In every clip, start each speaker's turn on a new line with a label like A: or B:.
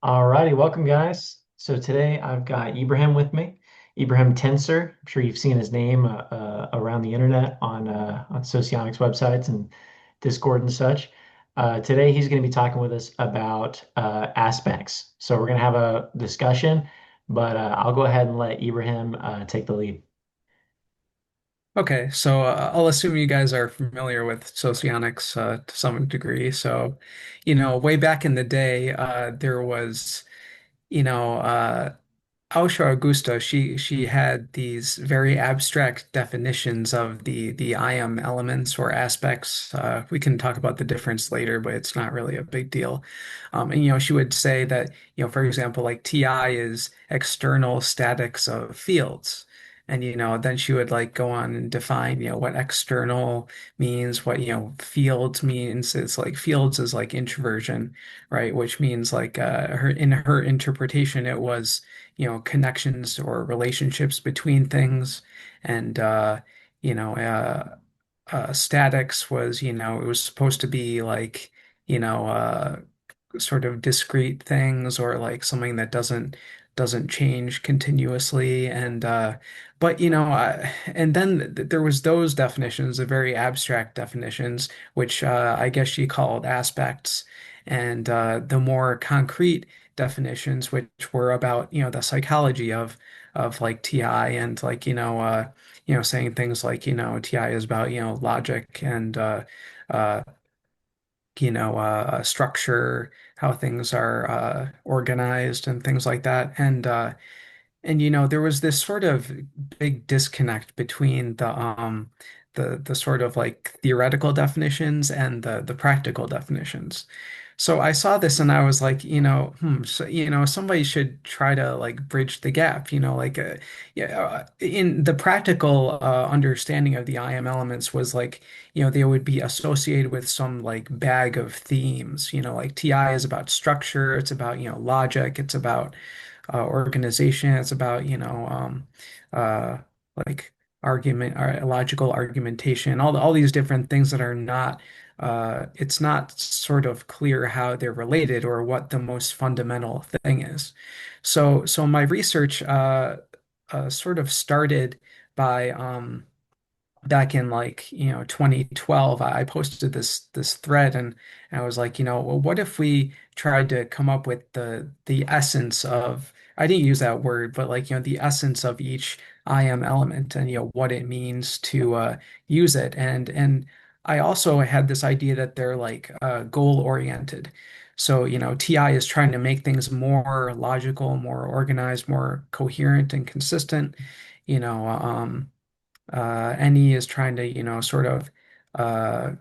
A: Alrighty, welcome guys. So today I've got Ibrahim with me. Ibrahim Tencer. I'm sure you've seen his name around the internet on Socionics websites and Discord and such. Today he's going to be talking with us about aspects. So we're going to have a discussion, but I'll go ahead and let Ibrahim take the lead.
B: Okay, so I'll assume you guys are familiar with socionics to some degree. So, way back in the day, there was, you know, uh, Aushra Augusta. She had these very abstract definitions of the I am elements or aspects. We can talk about the difference later, but it's not really a big deal. And she would say that, for example, like Ti is external statics of fields. And then she would like go on and define, what external means, what, fields means. It's like fields is like introversion, right? Which means like her in her interpretation, it was connections or relationships between things. And, you know, uh, statics was, it was supposed to be like, you know, uh, sort of discrete things or like something that doesn't change continuously. And, but, and then there was those definitions, the very abstract definitions, which I guess she called aspects. And the more concrete definitions, which were about, the psychology of like TI and like, saying things like, TI is about, logic and uh, structure, how things are organized and things like that. And there was this sort of big disconnect between the sort of like theoretical definitions and the practical definitions. So I saw this and I was like, so, somebody should try to like bridge the gap, like yeah, in the practical understanding of the IM elements was like, they would be associated with some like bag of themes, like TI is about structure, it's about, logic, it's about organization. It's about, uh, like logical argumentation, all these different things that are not, it's not sort of clear how they're related or what the most fundamental thing is. So my research sort of started by back in like 2012. I posted this thread and I was like, well, what if we tried to come up with the essence of, I didn't use that word, but like the essence of each IM element and what it means to use it. And I also had this idea that they're like goal oriented. So TI is trying to make things more logical, more organized, more coherent and consistent. you know um NE is trying to, sort of, uh,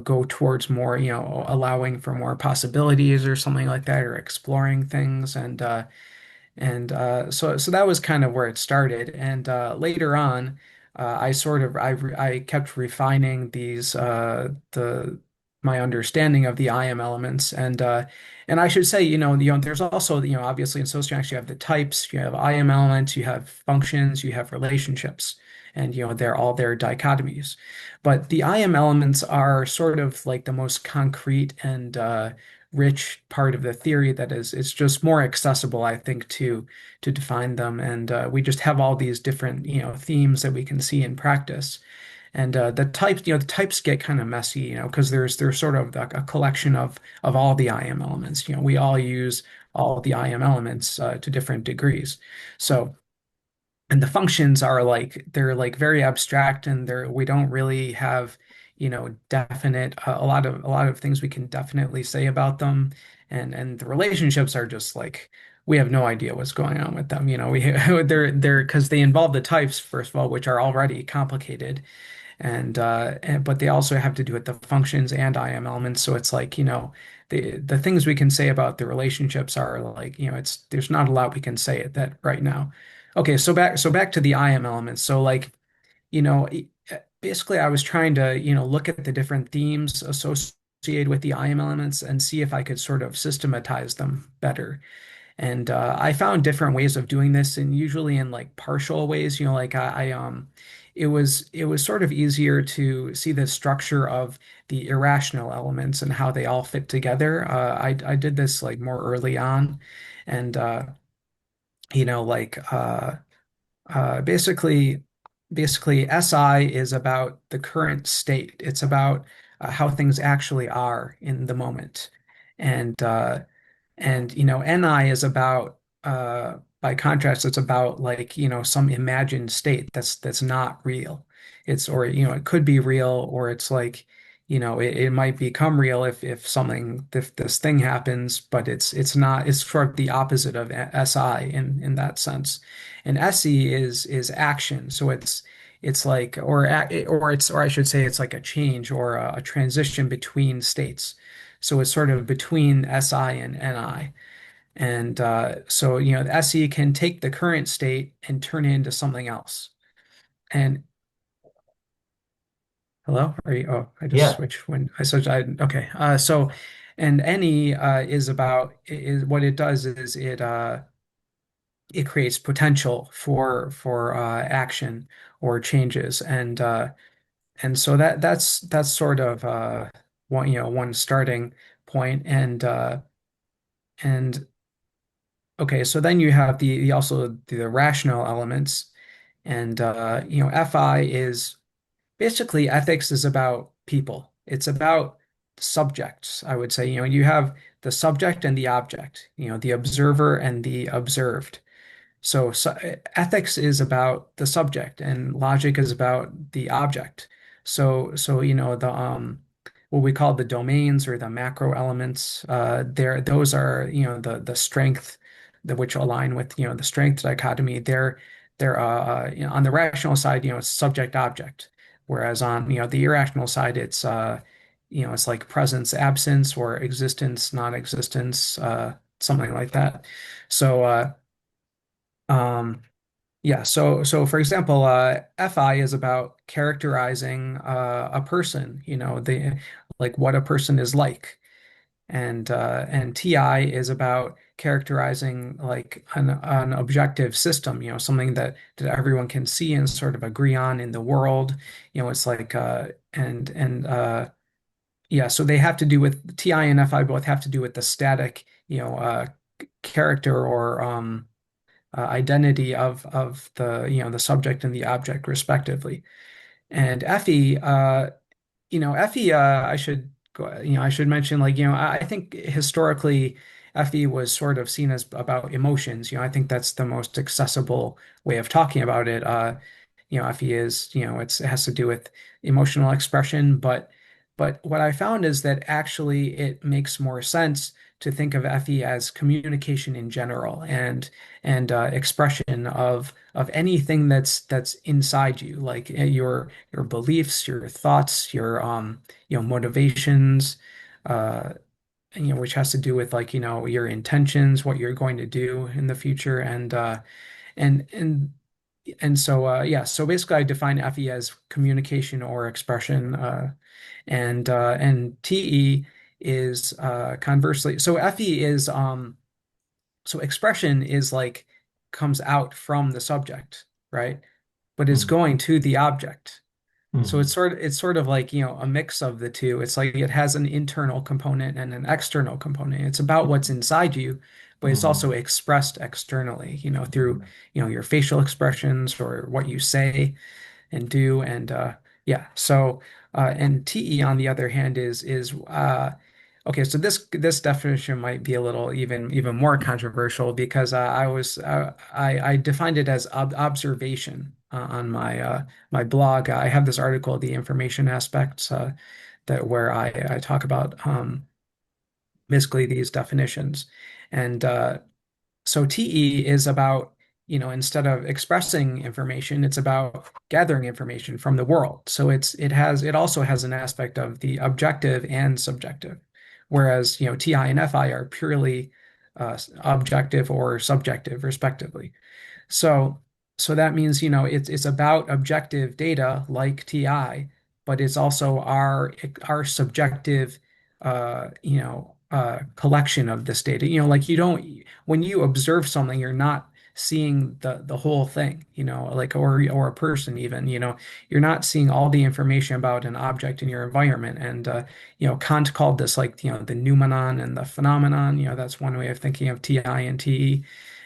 B: go towards more, allowing for more possibilities or something like that, or exploring things. So that was kind of where it started. And later on, I kept refining the my understanding of the IM elements. And I should say, there's also, obviously in socionics you have the types, you have IM elements, you have functions, you have relationships, and they're all their dichotomies. But the IM elements are sort of like the most concrete and rich part of the theory that is it's just more accessible, I think, to define them. And we just have all these different, themes that we can see in practice. And the types get kind of messy, because there's sort of a collection of all the IM elements. We all use all the IM elements to different degrees. So, and the functions are like they're like very abstract, and we don't really have definite a lot of things we can definitely say about them. And the relationships are just like we have no idea what's going on with them. We they're because they involve the types, first of all, which are already complicated. And but they also have to do with the functions and IM elements. So it's like, the things we can say about the relationships are like, it's there's not a lot we can say at that right now. Okay, so back to the IM elements. So like, basically I was trying to, look at the different themes associated with the IM elements and see if I could sort of systematize them better. And I found different ways of doing this, and usually in like partial ways, like I it was sort of easier to see the structure of the irrational elements and how they all fit together. I did this like more early on, and like basically, SI is about the current state. It's about how things actually are in the moment, and NI is about by contrast, it's about like some imagined state that's not real. It's or it could be real, or it's like it might become real if this thing happens, but it's not. It's sort of the opposite of SI in that sense. And SE is action, so it's like or I should say it's like a change or a transition between states. So it's sort of between SI and NI. And so, the SE can take the current state and turn it into something else. And hello, are you? Oh, I just
A: Yeah.
B: switched when I switched. Okay. So, and NE is about is what it does is it creates potential for action or changes, and so that's sort of one starting point, and okay, so then you have the also the rational elements, and FI is basically ethics is about people. It's about subjects, I would say. You have the subject and the object, the observer and the observed. So ethics is about the subject and logic is about the object. So the what we call the domains or the macro elements, those are the strength that which align with the strength dichotomy. They're on the rational side, it's subject object, whereas on the irrational side, it's like presence absence or existence non-existence, something like that. So um, yeah, so for example, FI is about characterizing a person, the like what a person is like, and TI is about characterizing like an objective system, something that everyone can see and sort of agree on in the world. It's like and yeah, so they have to do with TI and FI both have to do with the static, character or identity of the the subject and the object respectively. And Effie, Effie, I should mention like I think historically Effie was sort of seen as about emotions. I think that's the most accessible way of talking about it. Effie is it has to do with emotional expression, but what I found is that actually it makes more sense to think of Effie as communication in general and expression of anything that's inside you, like your beliefs, your thoughts, your motivations, uh, which has to do with like your intentions, what you're going to do in the future, and and and so yeah, so basically I define FE as communication or expression, and TE is conversely. So FE is so expression is like comes out from the subject, right? But it's
A: Mm-hmm.
B: going to the object. So
A: Mm-hmm.
B: it's sort of like, a mix of the two. It's like it has an internal component and an external component. It's about what's inside you, but it's
A: Mm-hmm.
B: also expressed externally, through, your facial expressions or what you say and do. And yeah, so and TE on the other hand is okay, so this definition might be a little even more controversial because I defined it as observation on my blog. I have this article, The Information Aspects, that where I talk about basically these definitions, and so TE is about, instead of expressing information, it's about gathering information from the world. So it also has an aspect of the objective and subjective, whereas TI and FI are purely objective or subjective, respectively. So, so that means, it's about objective data like TI, but it's also our subjective, collection of this data. Like you don't, when you observe something, you're not seeing the whole thing, like or a person even, you're not seeing all the information about an object in your environment. And Kant called this like, the noumenon and the phenomenon. That's one way of thinking of TI and TE.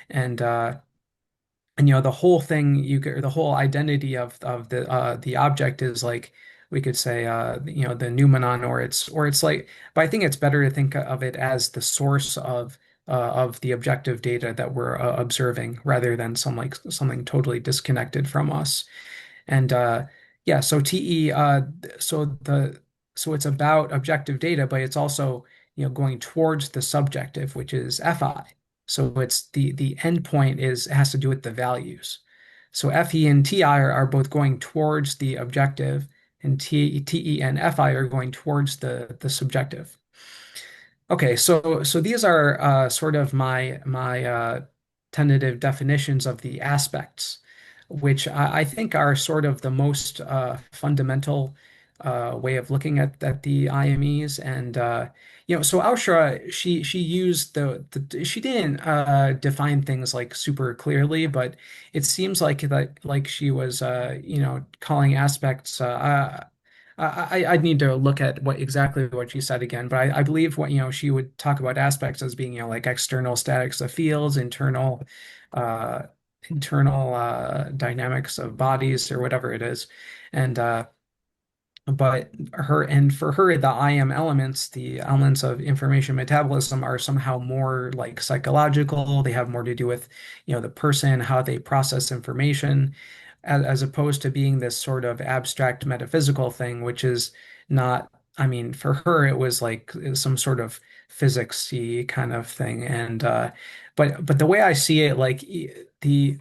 B: And the whole thing the whole identity of the object is like we could say the noumenon, or it's like, but I think it's better to think of it as the source of the objective data that we're observing, rather than something totally disconnected from us. And yeah, so TE, so it's about objective data, but it's also, going towards the subjective, which is FI. So it's the endpoint has to do with the values. So FE and TI are both going towards the objective, and TE and FI are going towards the subjective. Okay, so these are sort of my tentative definitions of the aspects, which I think are sort of the most fundamental way of looking at the IMEs. And so Aushra, she used she didn't define things like super clearly, but it seems like she was calling aspects. I'd need to look at what she said again, but I believe she would talk about aspects as being, like external statics of fields, uh, internal dynamics of bodies, or whatever it is. And for her, the IM elements, the elements of information metabolism, are somehow more like psychological. They have more to do with, the person, how they process information, as opposed to being this sort of abstract metaphysical thing, which is not, I mean, for her, it was like some sort of physicsy kind of thing. And but the way I see it, like the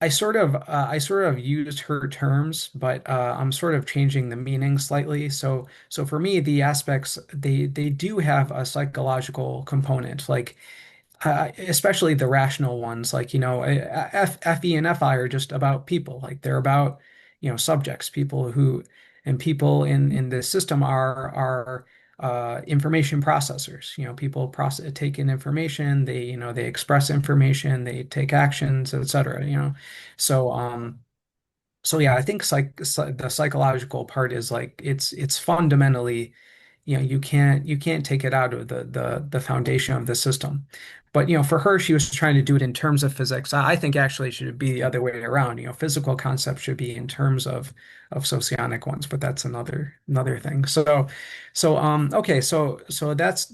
B: I sort of used her terms, but I'm sort of changing the meaning slightly. So for me, the aspects, they do have a psychological component, like especially the rational ones, like FE and FI are just about people, like they're about subjects, people in this system are information processors. People take in information, they express information, they take actions, etc. So so yeah, I think the psychological part is like it's fundamentally, you can't take it out of the foundation of the system. But for her, she was trying to do it in terms of physics. I think actually it should be the other way around. Physical concepts should be in terms of socionic ones, but that's another thing. So okay, so that's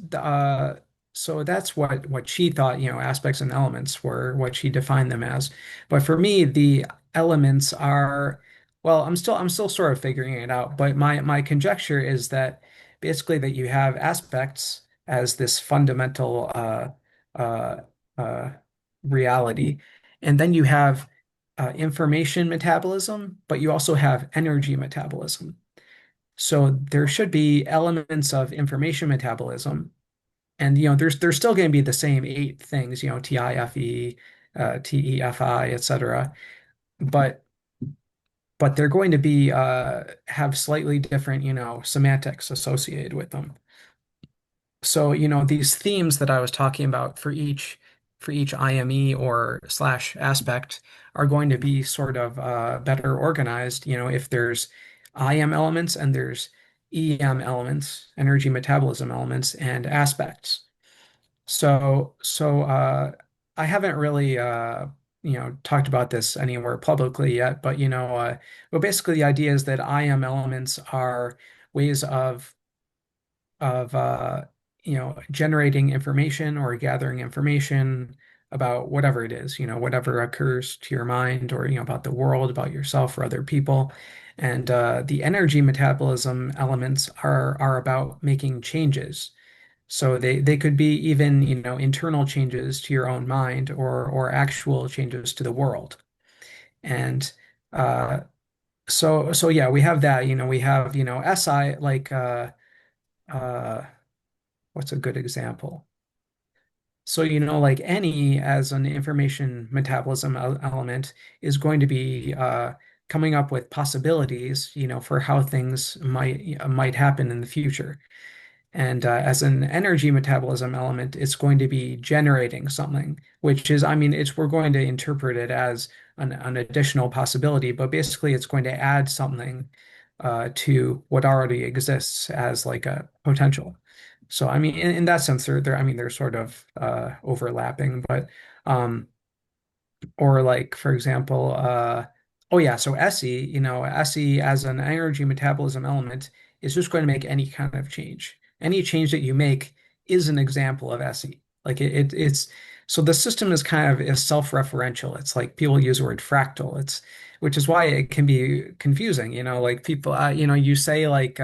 B: what she thought, aspects and elements were, what she defined them as. But for me, the elements are, well, I'm still sort of figuring it out, but my conjecture is that basically that you have aspects as this fundamental uh, uh, reality, and then you have information metabolism, but you also have energy metabolism. So there should be elements of information metabolism, and there's still going to be the same eight things, TIFE, TEFI, etc. But they're going to be have slightly different, semantics associated with them. So, these themes that I was talking about for each IME or slash aspect are going to be sort of better organized, if there's IM elements and there's EM elements, energy metabolism elements, and aspects. So I haven't really talked about this anywhere publicly yet, but basically the idea is that IM elements are ways of generating information or gathering information about whatever it is, whatever occurs to your mind, or about the world, about yourself or other people. And the energy metabolism elements are about making changes. So they could be even, internal changes to your own mind, or actual changes to the world. And uh, so yeah, we have that. We have, SI, like uh, what's a good example? So, like any as an information metabolism element is going to be coming up with possibilities, for how things might happen in the future. And as an energy metabolism element, it's going to be generating something, which is, I mean, we're going to interpret it as an additional possibility, but basically it's going to add something to what already exists as like a potential. So, I mean, in that sense, I mean, they're sort of overlapping, but um, or like, for example, oh yeah, so SE, SE as an energy metabolism element is just going to make any kind of change. Any change that you make is an example of SE. Like it's so the system is kind of is self-referential. It's like people use the word fractal. It's which is why it can be confusing. Like people, you say like,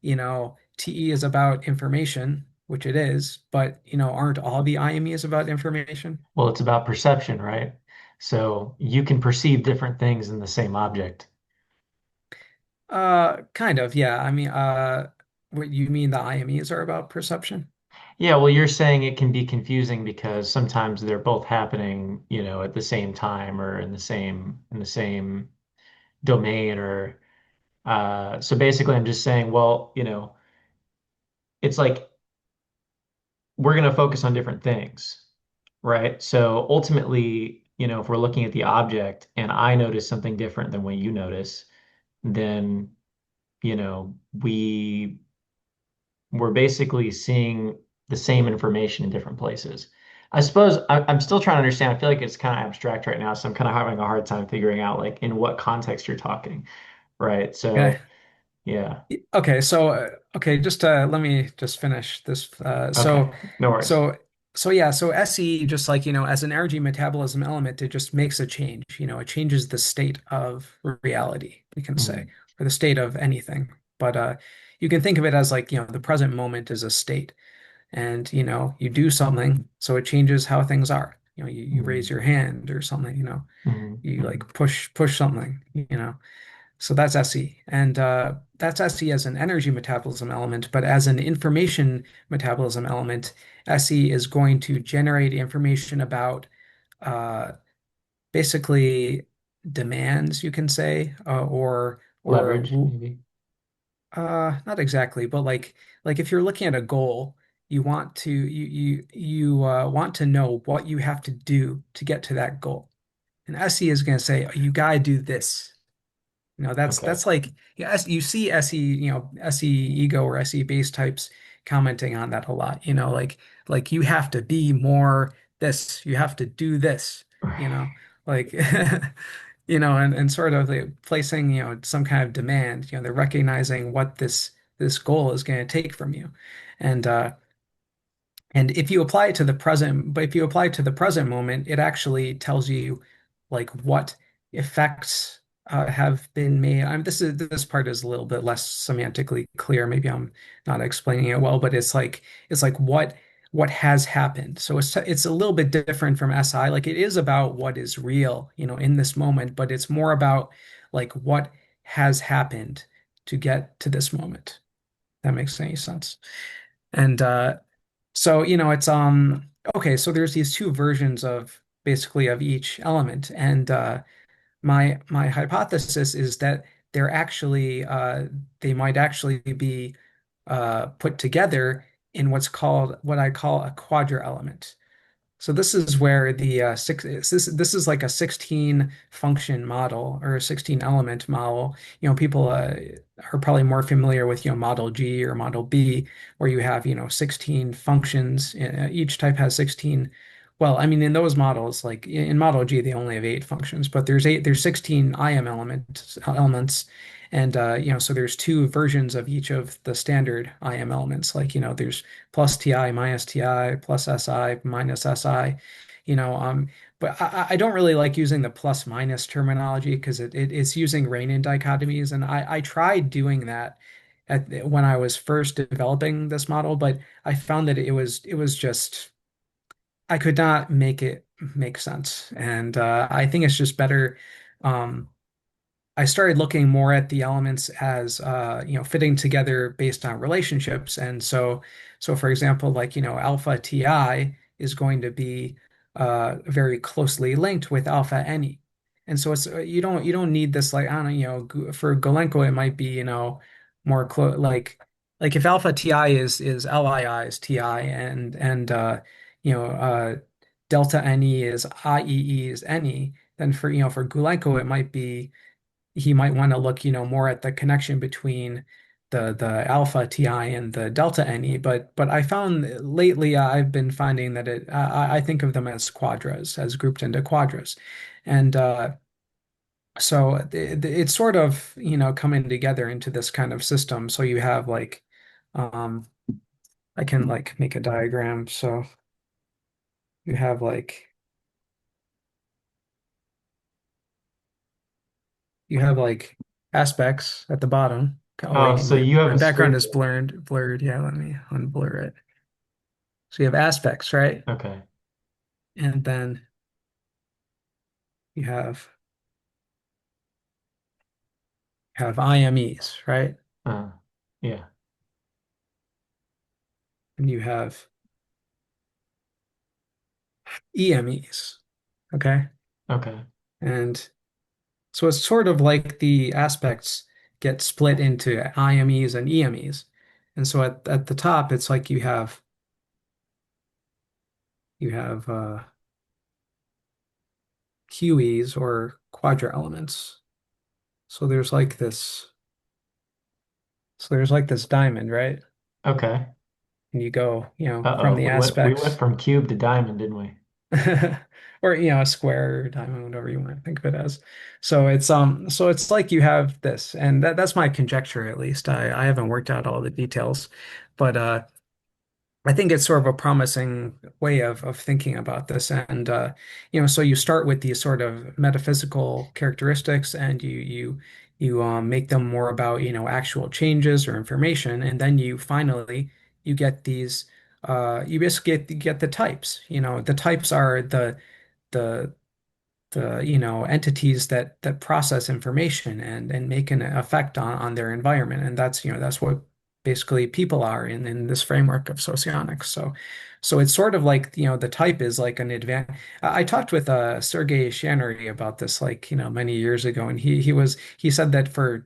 B: TE is about information, which it is, but aren't all the IMEs about information?
A: Well, it's about perception, right? So you can perceive different things in the same object.
B: Kind of, yeah. I mean, what you mean the IMEs are about perception?
A: Yeah, well, you're saying it can be confusing because sometimes they're both happening, at the same time or in the same domain or so basically I'm just saying, well, it's like we're going to focus on different things, right? So ultimately, if we're looking at the object and I notice something different than what you notice, then, we're basically seeing the same information in different places. I suppose I'm still trying to understand. I feel like it's kind of abstract right now, so I'm kind of having a hard time figuring out like in what context you're talking, right?
B: Okay.
A: So, yeah.
B: Okay, so okay, just let me just finish this.
A: Okay. No worries.
B: So yeah, so SE just like, as an energy metabolism element, it just makes a change. It changes the state of reality, we can say,
A: Mhm.
B: or the state of anything. But you can think of it as like, the present moment is a state. And you do something, so it changes how things are. You raise
A: Mhm.
B: your hand or something,
A: Mhm.
B: you like
A: Mhm.
B: push something, so that's SE. And that's SE as an energy metabolism element, but as an information metabolism element, SE is going to generate information about uh, basically demands, you can say, or
A: Leverage, maybe.
B: not exactly, but like if you're looking at a goal, you want to know what you have to do to get to that goal. And SE is going to say, you gotta do this.
A: Okay.
B: That's like you see SE, SE ego or SE base types commenting on that a lot. Like you have to be more this, you have to do this, like and sort of like placing, some kind of demand. They're recognizing what this goal is going to take from you. And and if you apply it to the present, but if you apply it to the present moment, it actually tells you like what effects have been made. This part is a little bit less semantically clear. Maybe I'm not explaining it well, but it's like what has happened. So it's a little bit different from SI. Like it is about what is real, in this moment, but it's more about like what has happened to get to this moment. That makes any sense. And so, it's okay, so there's these two versions of basically of each element. And my hypothesis is that they're actually they might actually be put together in what I call a quadra element. So this is where the this is like a 16 function model or a 16 element model. People are probably more familiar with model G or model B, where you have 16 functions. Each type has 16. Well, I mean, in those models, like in model G, they only have 8 functions, but there's 16 IM elements, and so there's two versions of each of the standard IM elements. Like there's plus TI, minus TI, plus SI, minus SI, you know, um, but I don't really like using the plus minus terminology because it's using Rainin dichotomies. And I tried doing that when I was first developing this model, but I found that it was just, I could not make it make sense. And I think it's just better. Um, I started looking more at the elements as fitting together based on relationships. And so for example, like alpha TI is going to be very closely linked with alpha NE. And so it's you don't need this, like, I don't know, for Golenko it might be more close, like like if alpha TI is LII is TI and you know delta NE is IEE is NE, then for for Gulenko it might be he might want to look more at the connection between the alpha TI and the delta NE, but I found lately I've been finding that I think of them as quadras, as grouped into quadras. And so it's sort of coming together into this kind of system. So you have like um I can like make a diagram. So you have like aspects at the bottom. Oh
A: Oh,
B: wait,
A: so you have
B: my
A: a
B: background
A: screen.
B: is blurred. Yeah, let me unblur it. So you have aspects, right?
A: Okay.
B: And then you have IMEs, right?
A: Uh, yeah.
B: And you have EMEs. Okay.
A: Okay.
B: And so it's sort of like the aspects get split into IMEs and EMEs. And so at the top, it's like you have QEs or quadra elements. So there's like this diamond, right?
A: Okay.
B: And you go, from
A: Uh-oh.
B: the
A: We went
B: aspects
A: from cube to diamond, didn't we?
B: or a square or diamond, whatever you want to think of it as. So it's like you have this, and that's my conjecture at least. I haven't worked out all the details, but I think it's sort of a promising way of thinking about this. And so you start with these sort of metaphysical characteristics, and you make them more about actual changes or information, and then you finally you get these you basically get the types. The types are the entities that process information and make an effect on their environment, and that's what basically people are in this framework of socionics. So it's sort of like the type is like an advanced. I talked with Sergei Shanery about this like many years ago, and he said that for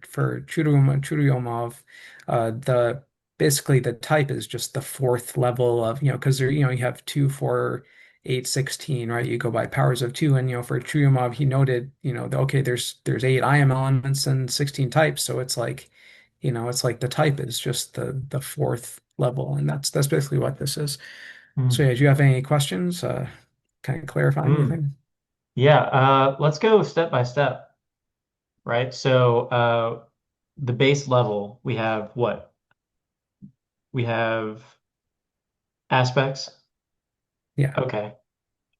B: Churyumov the basically the type is just the fourth level of because there you have 2 4 8 16, right? You go by powers of two. And, for Churyumov, he noted, okay, there's eight IM elements and 16 types. So it's like the type is just the fourth level. And that's basically what this is. So
A: Hmm.
B: yeah, do you have any questions? Can I clarify
A: Hmm.
B: anything?
A: Yeah. Let's go step by step, right? So, the base level, we have what? We have aspects.
B: Yeah.
A: Okay.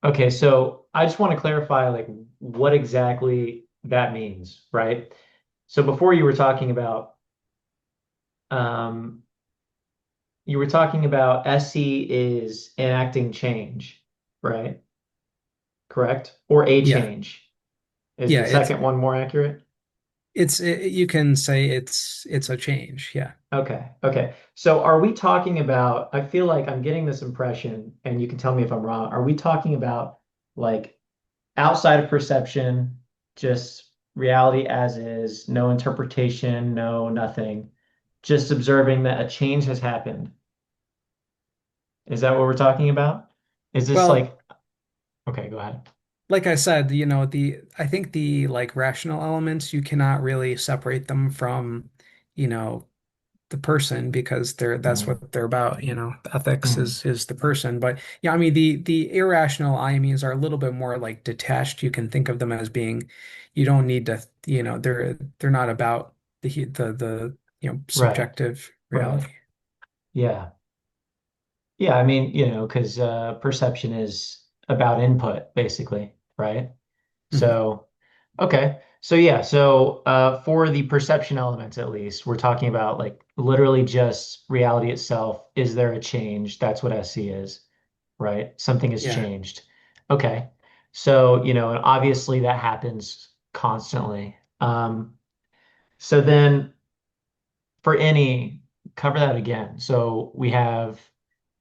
A: Okay. So I just want to clarify, like, what exactly that means, right? So before um, you were talking about SE is enacting change, right? Correct? Or a
B: Yeah.
A: change. Is
B: Yeah.
A: the second one more accurate?
B: You can say it's a change. Yeah.
A: Okay. Okay. So are we talking about, I feel like I'm getting this impression, and you can tell me if I'm wrong. Are we talking about like outside of perception, just reality as is, no interpretation, no nothing, just observing that a change has happened? Is that what we're talking about? Is this
B: Well,
A: like, okay, go ahead.
B: like I said, I think the like rational elements, you cannot really separate them from, you know, the person because that's
A: Mm,
B: what they're about. Ethics
A: mm,
B: is the person. But yeah, I mean the irrational IMEs are a little bit more like detached. You can think of them as being, you don't need to, they're not about the
A: right,
B: subjective
A: right.
B: reality.
A: Yeah. Yeah, I mean, because perception is about input, basically, right?
B: Mhm.
A: So, okay. So, yeah. So, for the perception elements, at least, we're talking about like literally just reality itself. Is there a change? That's what SC is, right? Something has
B: Yeah.
A: changed. Okay. So, and obviously that happens constantly. So then for any, cover that again. So we have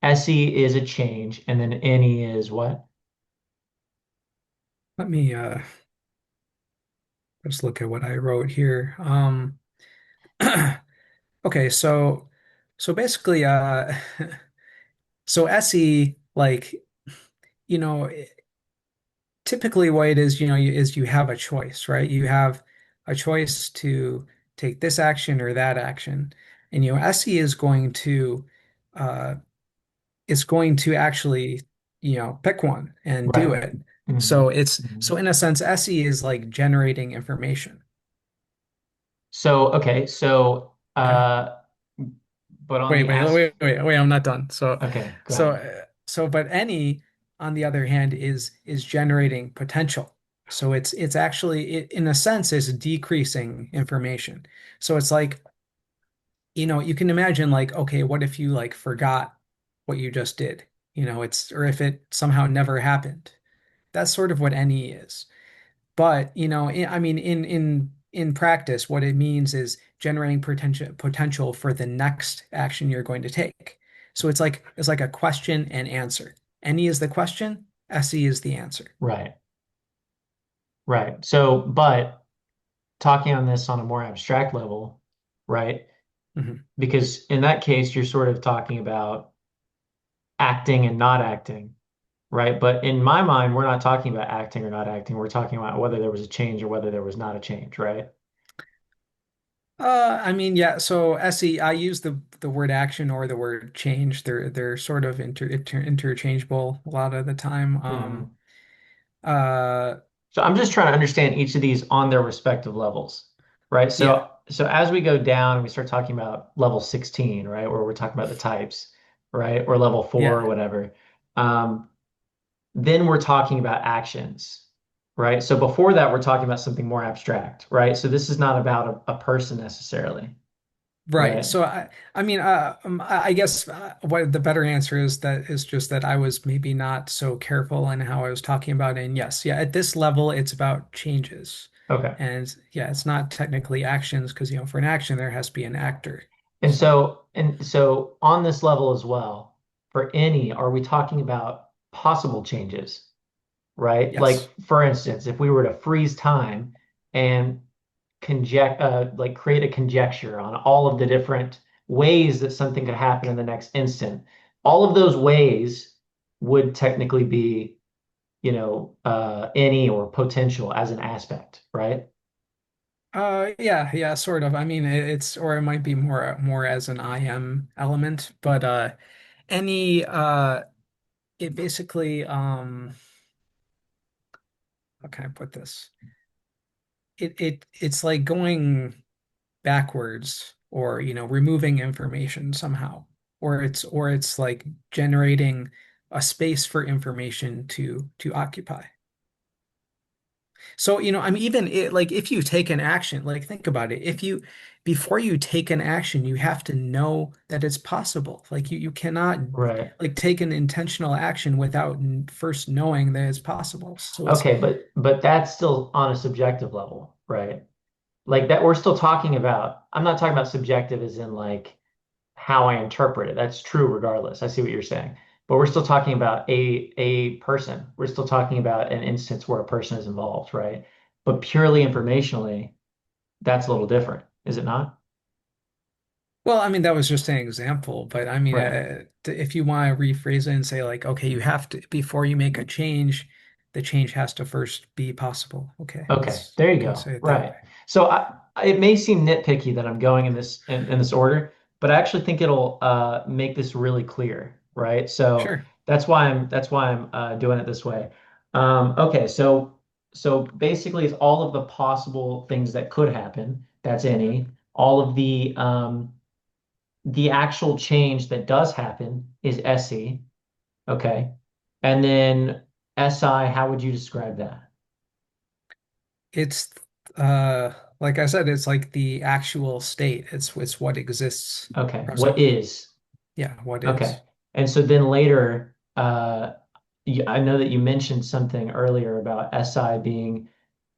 A: SE is a change, and then NE is what?
B: Let me just look at what I wrote here. Okay, so So basically, so SE, like, you know, typically what it is, is you have a choice, right? You have a choice to take this action or that action. And, SE uh, is going to actually, pick one and do
A: Right.
B: it.
A: Hmm.
B: So in a sense, SE is like generating information.
A: So, okay, so,
B: Okay.
A: but on
B: Wait,
A: the
B: wait,
A: ask,
B: wait, wait, wait, I'm not done.
A: okay, go ahead.
B: But any, on the other hand, is generating potential. So it's actually, in a sense, is decreasing information. So it's like, you can imagine like, okay, what if you like forgot what you just did? Or if it somehow never happened. That's sort of what any is. But, I mean, in practice, what it means is generating potential for the next action you're going to take. So it's like a question and answer. Any is the question, SE is the answer.
A: Right, right. So, but talking on this on a more abstract level, right?
B: Mhm.
A: Because in that case, you're sort of talking about acting and not acting, right? But in my mind, we're not talking about acting or not acting. We're talking about whether there was a change or whether there was not a change, right?
B: I mean, yeah. So SE, I use the word action or the word change. They're sort of interchangeable a lot of the time.
A: Hmm.
B: Uh,
A: So I'm just trying to understand each of these on their respective levels, right?
B: yeah,
A: So as we go down and we start talking about level 16, right, where we're talking about the types, right, or level four or
B: yeah.
A: whatever, um, then we're talking about actions, right? So before that, we're talking about something more abstract, right? So this is not about a person necessarily,
B: Right.
A: right?
B: So I mean, I guess what the better answer is just that I was maybe not so careful in how I was talking about it. And yes, yeah, at this level, it's about changes,
A: Okay.
B: and yeah, it's not technically actions because for an action there has to be an actor.
A: And
B: So
A: so on this level as well, for any, are we talking about possible changes? Right?
B: yes,
A: Like for instance, if we were to freeze time and like create a conjecture on all of the different ways that something could happen in the next instant, all of those ways would technically be, any or potential as an aspect, right?
B: yeah, yeah, sort of. I mean, it's or it might be more as an IM element, but any it basically how can I put this? It's like going backwards or removing information somehow or it's like generating a space for information to occupy. So I mean even like if you take an action, like think about it, if you before you take an action you have to know that it's possible. Like you cannot
A: Right.
B: like take an intentional action without first knowing that it's possible. So it's
A: Okay, but that's still on a subjective level, right? Like that we're still talking about, I'm not talking about subjective as in like how I interpret it. That's true regardless. I see what you're saying. But we're still talking about a person. We're still talking about an instance where a person is involved, right? But purely informationally, that's a little different, is it not?
B: Well, I mean, that was just an example, but I mean,
A: Right.
B: if you want to rephrase it and say like, okay, you have to, before you make a change, the change has to first be possible. Okay,
A: Okay, there
B: we
A: you
B: can
A: go.
B: say it that way.
A: Right. So it may seem nitpicky that I'm going in this order, but I actually think it'll make this really clear, right? So
B: Sure.
A: that's why I'm doing it this way. Okay, so basically, it's all of the possible things that could happen. That's any. All of the actual change that does happen is SE. Okay, and then SI. How would you describe that?
B: It's like I said, it's like the actual state. It's what exists.
A: Okay, what
B: So
A: is?
B: yeah, what
A: Okay.
B: is.
A: And so then later, I know that you mentioned something earlier about SI being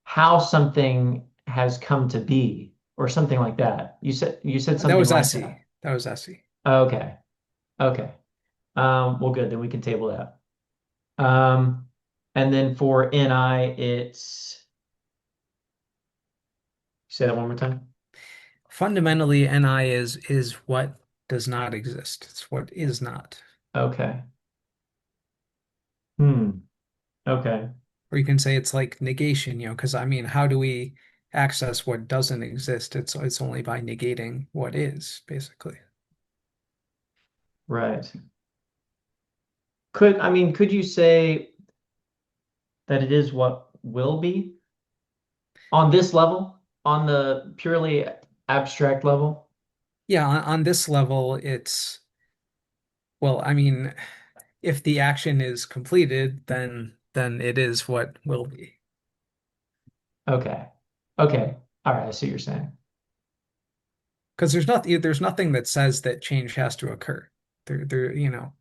A: how something has come to be or something like that. You said
B: That
A: something
B: was
A: like
B: SE.
A: that.
B: That was SE.
A: Okay. Okay. Well, good. Then we can table that. Um, and then for NI, say that one more time.
B: Fundamentally, NI is what does not exist. It's what is not.
A: Okay. Hmm. Okay.
B: Or you can say it's like negation, because I mean, how do we access what doesn't exist? It's only by negating what is, basically.
A: Right. Could you say that it is what will be on this level, on the purely abstract level?
B: Yeah, on this level, it's well, I mean, if the action is completed, then it is what will be.
A: Okay. Okay. All right. I see what you're saying.
B: Because there's nothing that says that change has to occur. There,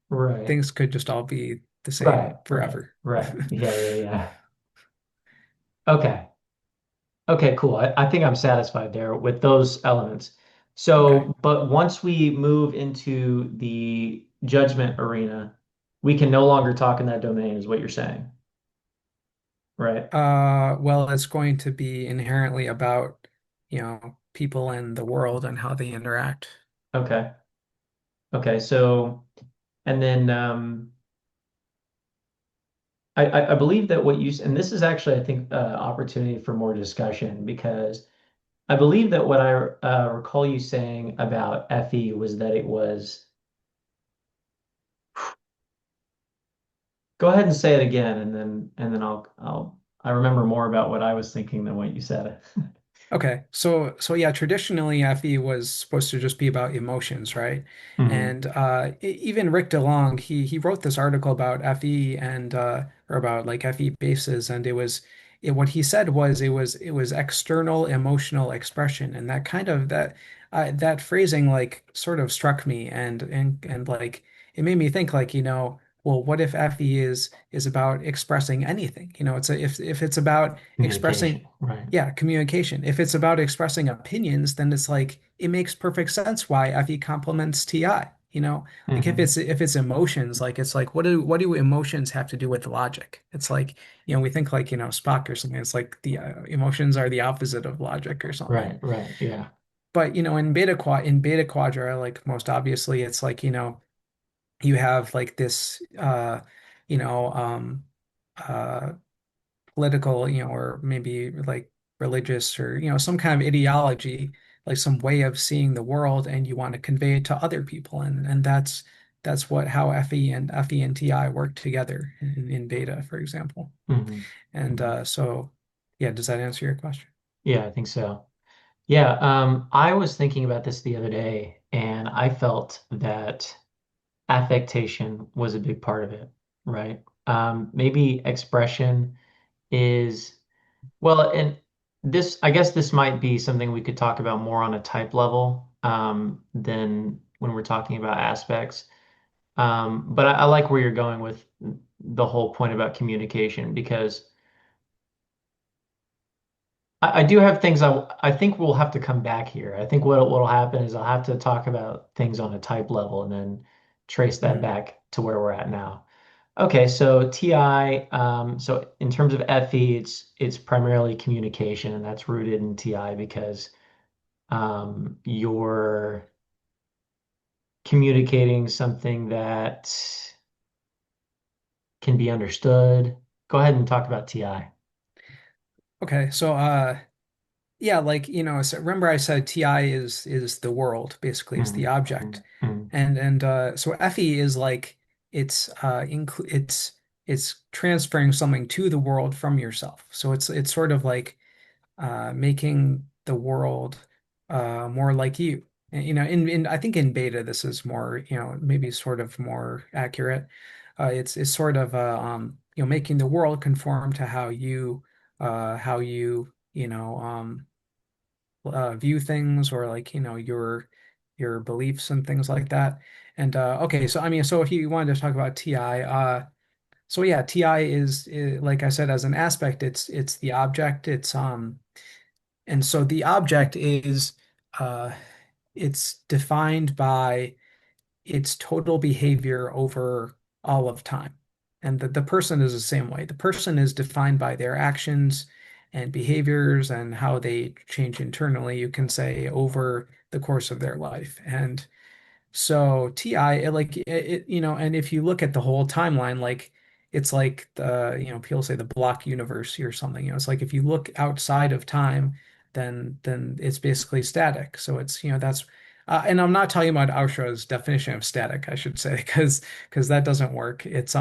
A: Right.
B: things could just all be the
A: Right.
B: same
A: Right.
B: forever.
A: Right. Yeah. Yeah. Yeah. Okay. Okay, cool. I think I'm satisfied there with those elements.
B: Okay.
A: So, but once we move into the judgment arena, we can no longer talk in that domain, is what you're saying, right?
B: Well, it's going to be inherently about, people and the world and how they interact.
A: Okay. Okay. So, and then I believe that and this is actually, I think, opportunity for more discussion because I believe that what I recall you saying about FE was that it was. Go ahead and say it again, and then I remember more about what I was thinking than what you said.
B: Okay, so yeah, traditionally FE was supposed to just be about emotions, right?
A: Hmm.
B: And even Rick DeLong, he wrote this article about FE and or about like FE bases, and what he said was it was external emotional expression, and that phrasing like sort of struck me, and like it made me think like well, what if FE is about expressing anything? If it's about expressing
A: Communication, right?
B: yeah, communication. If it's about expressing opinions, then it's like it makes perfect sense why FE complements TI. Like if
A: Hmm.
B: it's emotions, like it's like what do emotions have to do with logic? It's like, we think like, Spock or something. It's like the emotions are the opposite of logic or something.
A: Right, right, yeah.
B: But in beta quadra, like most obviously, it's like, you have like this you know, uh political, or maybe like religious or, some kind of ideology, like some way of seeing the world, and you want to convey it to other people. And that's how FE and TI work together in beta, for example.
A: Hmm.
B: And
A: Hmm.
B: so, yeah, does that answer your question?
A: Yeah, I think so. Yeah, I was thinking about this the other day, and I felt that affectation was a big part of it, right? Maybe expression is, well, and I guess this might be something we could talk about more on a type level, than when we're talking about aspects. But I like where you're going with the whole point about communication because I do have things I think we'll have to come back here. I think what'll happen is I'll have to talk about things on a type level and then trace that
B: Mhm.
A: back to where we're at now. Okay, so TI, so in terms of FE, it's primarily communication, and that's rooted in TI because you're communicating something that can be understood. Go ahead and talk about TI.
B: Okay, so yeah, like, so remember I said TI is the world, basically, it's the
A: Mhm,
B: object.
A: mhm, mhm,
B: And so FE is like it's transferring something to the world from yourself. So it's sort of like making the world more like you. And, in I think in beta this is more, maybe sort of more accurate. It's sort of making the world conform to how you view things, or like your beliefs and things like that. And okay, so I mean, so if you wanted to talk about TI, so yeah, TI is like I said, as an aspect, it's the object. And so the object is uh it's defined by its total behavior over all of time. And the person is the same way. The person is defined by their actions and behaviors and how they change internally, you can say, over the course of their life. And So TI, and if you look at the whole timeline, like it's like people say the block universe or something. It's like if you look outside of time, then it's basically static. So and I'm not talking about Aushras' definition of static, I should say, because that doesn't work. It's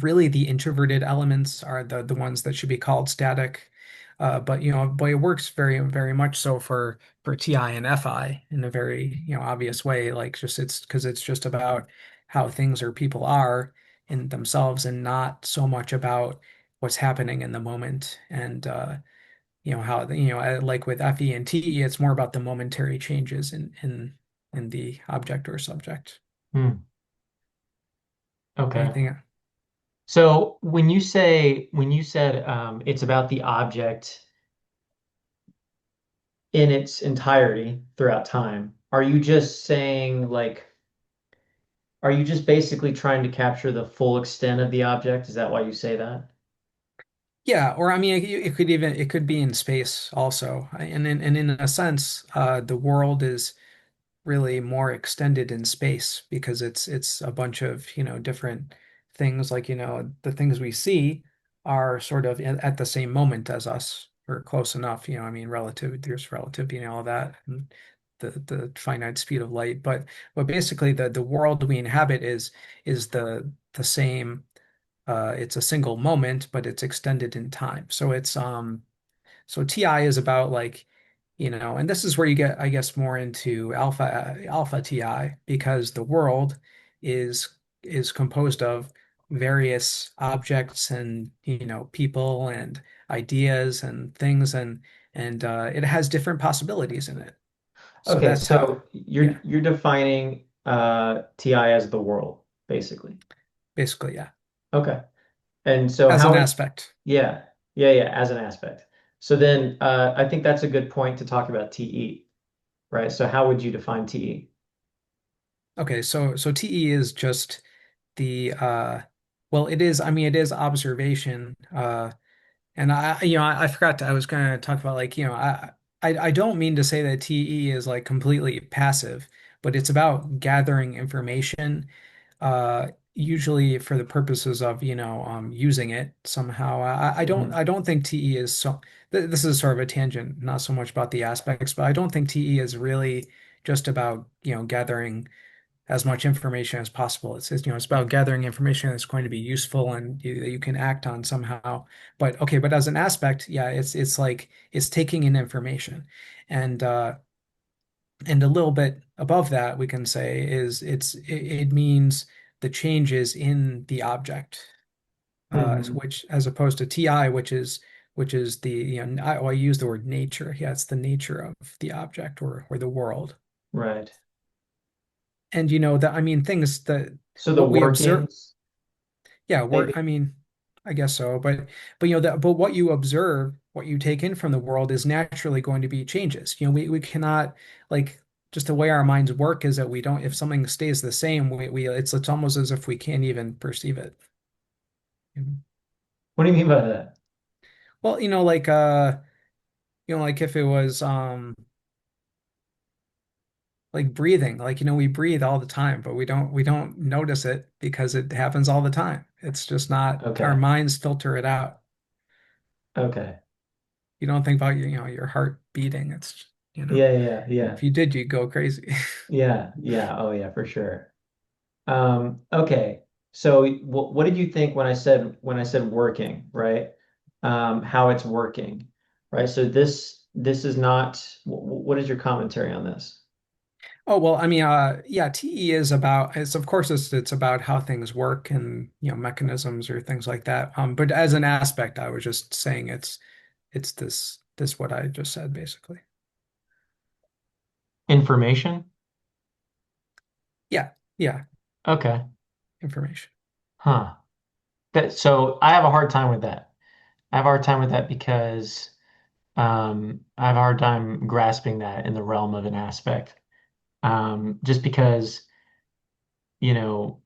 B: really the introverted elements are the ones that should be called static. But it works very, very much so for TI and FI in a very, obvious way. Like just it's because it's just about how things or people are in themselves and not so much about what's happening in the moment. And like with FE and TE, it's more about the momentary changes in the object or subject.
A: Hmm. Okay.
B: Anything?
A: So when you said it's about the object in its entirety throughout time, are you just saying like are you just basically trying to capture the full extent of the object? Is that why you say that?
B: Yeah, or I mean, it could be in space also, and in a sense, the world is really more extended in space because it's a bunch of different things like the things we see are sort of at the same moment as us or close enough. I mean, there's relativity and all that, and the finite speed of light, but basically the world we inhabit is the same. It's a single moment, but it's extended in time. So TI is about like, and this is where you get, I guess, more into alpha TI because the world is is composed of various objects and people and ideas and things and it has different possibilities in it. So
A: Okay,
B: that's how,
A: so
B: yeah,
A: you're defining TI as the world, basically.
B: basically, yeah,
A: Okay. And so
B: as an
A: how
B: aspect.
A: yeah, yeah, as an aspect. So then I think that's a good point to talk about TE, right? So how would you define TE?
B: Okay, so TE is just the well, it is, I mean, it is observation. And I forgot I was going to talk about like, I don't mean to say that TE is like completely passive, but it's about gathering information, usually for the purposes of, using it somehow.
A: Mhm.
B: I don't think TE is this is sort of a tangent, not so much about the aspects, but I don't think TE is really just about, gathering as much information as possible. It's about gathering information that's going to be useful and you can act on somehow. But okay, but as an aspect, yeah, it's like it's taking in information. And and a little bit above that, we can say it means the changes in the object,
A: Mhm.
B: which as opposed to TI, which is the I use the word nature. Yeah, it's the nature of the object or the world.
A: Right.
B: And that I mean things that
A: So the
B: what we observe.
A: workings,
B: Yeah,
A: maybe.
B: I mean, I guess so, but but what you observe, what you take in from the world is naturally going to be changes. We cannot like just the way our minds work is that we don't if something stays the same, we it's almost as if we can't even perceive it. you know?
A: What do you mean by that?
B: Well, like if it was like breathing, like we breathe all the time, but we don't notice it because it happens all the time. It's just not our
A: Okay.
B: minds filter it out.
A: Okay.
B: You don't think about your heart beating. It's
A: Yeah, yeah, yeah.
B: if you did, you'd go crazy.
A: Yeah, yeah. Oh yeah, for sure. Okay. So what did you think when I said working, right? How it's working, right? So this is not what is your commentary on this?
B: Oh, well, I mean, yeah, TE is about it's of course it's about how things work and mechanisms or things like that. But as an aspect, I was just saying it's this what I just said basically.
A: Information?
B: Yeah, yeah,
A: Okay.
B: information.
A: Huh. That so I have a hard time with that. I have a hard time with that because I have a hard time grasping that in the realm of an aspect. Just because, you know,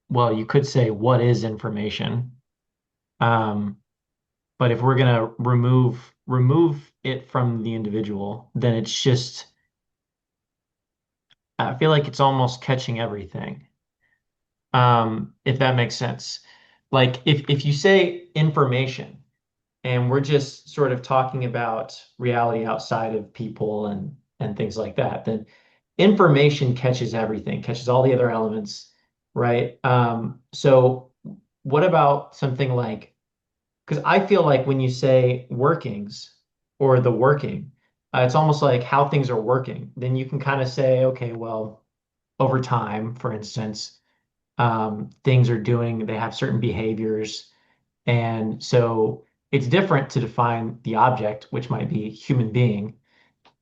A: well, you could say what is information? Um, but if we're gonna remove it from the individual, then it's just I feel like it's almost catching everything. If that makes sense. Like if you say information and we're just sort of talking about reality outside of people and things like that, then information catches everything, catches all the other elements, right? So what about something like, because I feel like when you say workings or the working, it's almost like how things are working. Then you can kind of say, okay, well, over time, for instance, things are doing, they have certain behaviors. And so it's different to define the object, which might be human being,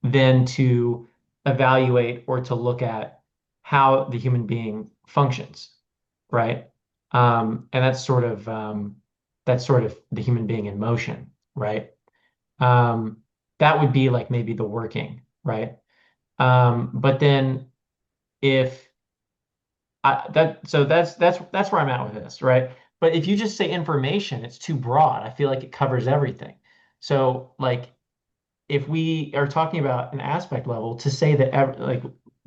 A: than to evaluate or to look at how the human being functions, right? And that's sort of the human being in motion, right? Um, that would be like maybe the working, right? But then if that's where I'm at with this, right? But if you just say information, it's too broad. I feel like it covers everything. So like if we are talking about an aspect level, to say that like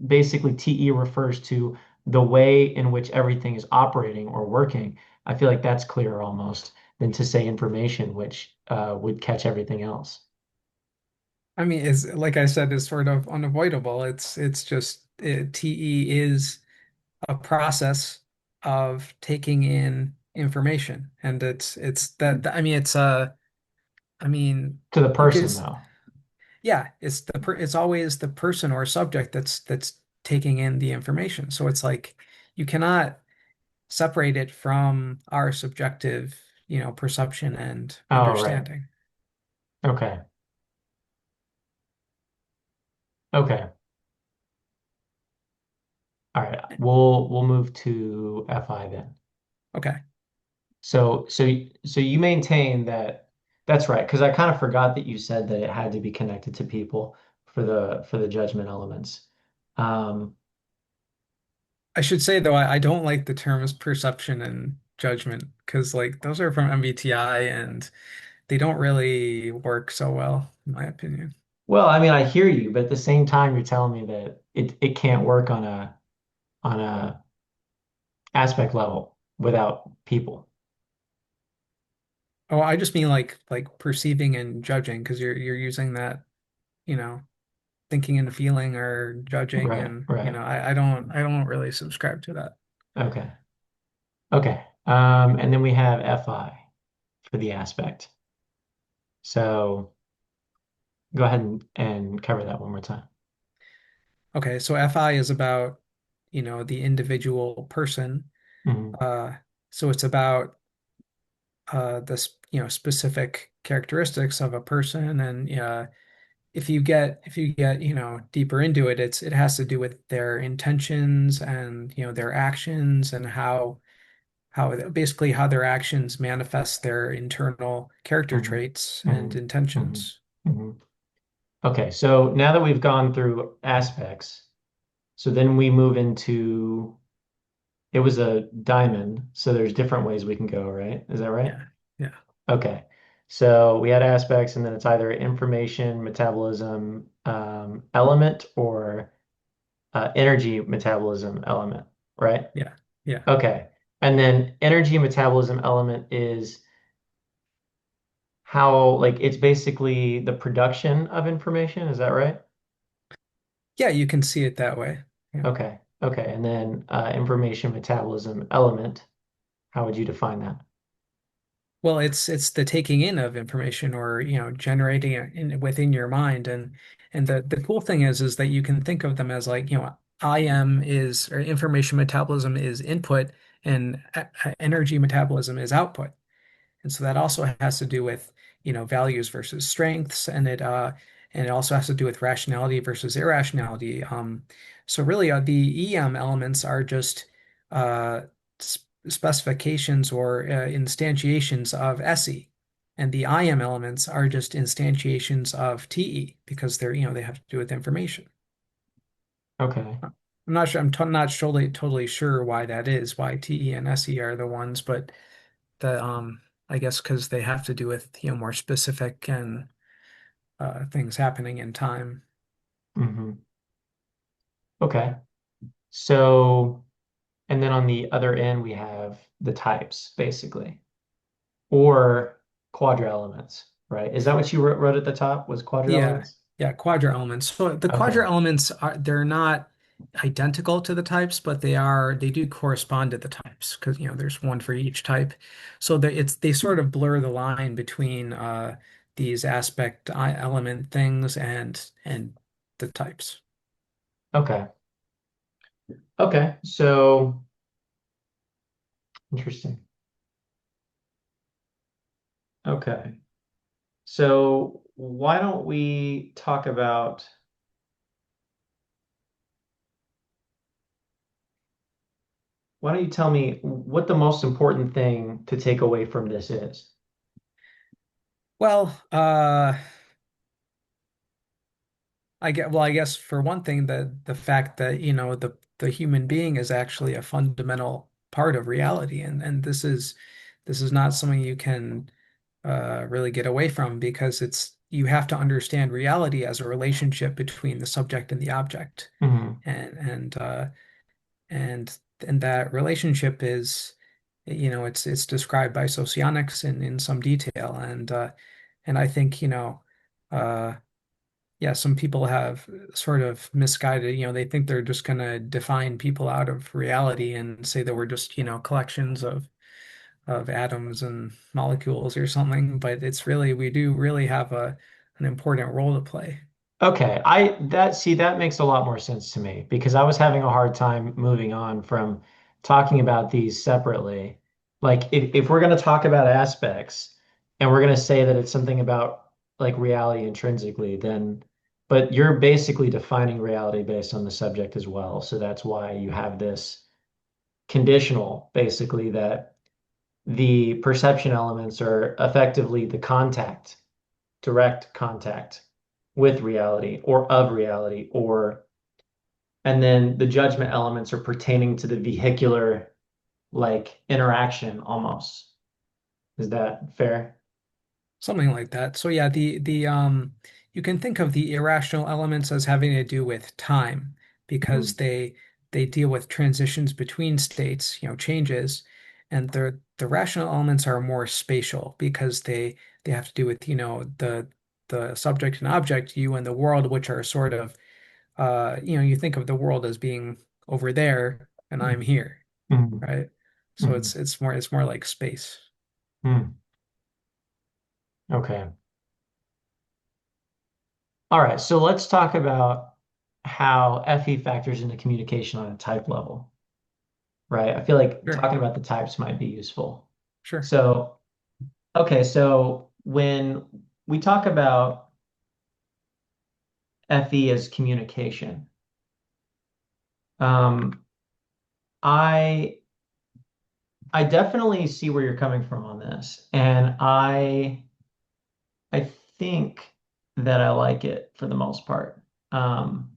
A: basically TE refers to the way in which everything is operating or working, I feel like that's clearer almost than to say information, which would catch everything else.
B: I mean, is like I said, is sort of unavoidable. It's just TE is a process of taking in information, and it's I mean, I mean,
A: To the
B: you
A: person,
B: could
A: though.
B: yeah, it's always the person or subject that's taking in the information. So it's like you cannot separate it from our subjective, perception and
A: Oh, right.
B: understanding.
A: Okay. Okay. All right. We'll move to FI then.
B: Okay.
A: So you maintain that that's right, because I kind of forgot that you said that it had to be connected to people for the judgment elements. Um,
B: I should say though, I don't like the terms perception and judgment because like those are from MBTI and they don't really work so well, in my opinion.
A: well, I mean, I hear you, but at the same time, you're telling me that it can't work on a aspect level without people.
B: Oh, I just mean like perceiving and judging because you're using that, you know, thinking and feeling or judging
A: Right,
B: and
A: right.
B: I don't really subscribe to that.
A: Okay. Okay. And then we have FI for the aspect. So go ahead and cover that one more time.
B: Okay, so FI is about, the individual person.
A: Mhm,
B: Uh, so it's about this, specific characteristics of a person, and if you get deeper into it, it has to do with their intentions and their actions and how basically how their actions manifest their internal character
A: mhm,
B: traits and
A: mhm, mhm,
B: intentions.
A: mhm. Okay, so now that we've gone through aspects, so then we move into it was a diamond, so there's different ways we can go, right? Is that right?
B: Yeah, yeah,
A: Okay. So we had aspects, and then it's either information metabolism element or energy metabolism element, right?
B: yeah, yeah.
A: Okay. And then energy metabolism element is how, like, it's basically the production of information. Is that right?
B: Yeah, you can see it that way. Yeah.
A: Okay. Okay. And then information metabolism element, how would you define that?
B: Well, it's the taking in of information or, generating it within your mind. And the cool thing is that you can think of them as like, IM is or information metabolism is input and energy metabolism is output. And so that also has to do with, values versus strengths, and it also has to do with rationality versus irrationality. So really, the EM elements are just specifications or instantiations of SE, and the IM elements are just instantiations of TE because they have to do with information.
A: Okay.
B: I'm not sure. Not totally sure why that is. Why TE and SE are the ones, but the I guess because they have to do with more specific and things happening in time.
A: Hmm. Okay. So, and then on the other end, we have the types, basically, or quadra elements, right? Is that what you wrote at the top, was quadra
B: Yeah,
A: elements?
B: yeah, quadra elements. So the
A: Okay.
B: quadra elements are they're not identical to the types, but they do correspond to the types because there's one for each type. So they sort of blur the line between these element things and the types.
A: Okay. Okay. So interesting. Okay. So why don't we talk about, why don't you tell me what the most important thing to take away from this is?
B: Well, I guess for one thing, the fact that, the human being is actually a fundamental part of reality, and this is not something you can really get away from because it's you have to understand reality as a relationship between the subject and the object,
A: Hmm.
B: and and uh, and and that relationship is, it's described by socionics in some detail, and I think, uh, yeah, some people have sort of misguided, they think they're just going to define people out of reality and say that we're just, collections of atoms and molecules or something, but we do really have an important role to play.
A: Okay, that makes a lot more sense to me because I was having a hard time moving on from talking about these separately. Like if we're going to talk about aspects and we're going to say that it's something about like reality intrinsically, then but you're basically defining reality based on the subject as well. So that's why you have this conditional basically that the perception elements are effectively the contact, direct contact with reality or of reality, or and then the judgment elements are pertaining to the vehicular like interaction almost. Is that fair?
B: Something like that. So yeah, the you can think of the irrational elements as having to do with time because
A: Mhm.
B: they deal with transitions between states, changes, and the rational elements are more spatial because they have to do with, the subject and object, you and the world, which are sort of you think of the world as being over there and I'm here,
A: Mhm.
B: right? So
A: Mhm.
B: it's more like space.
A: Mhm. Okay. All right. So let's talk about how FE factors into communication on a type level, right? I feel like
B: Sure,
A: talking about the types might be useful.
B: sure.
A: So, okay. So when we talk about FE as communication, um, I I definitely see where you're coming from on this, and I think that I like it for the most part. Um,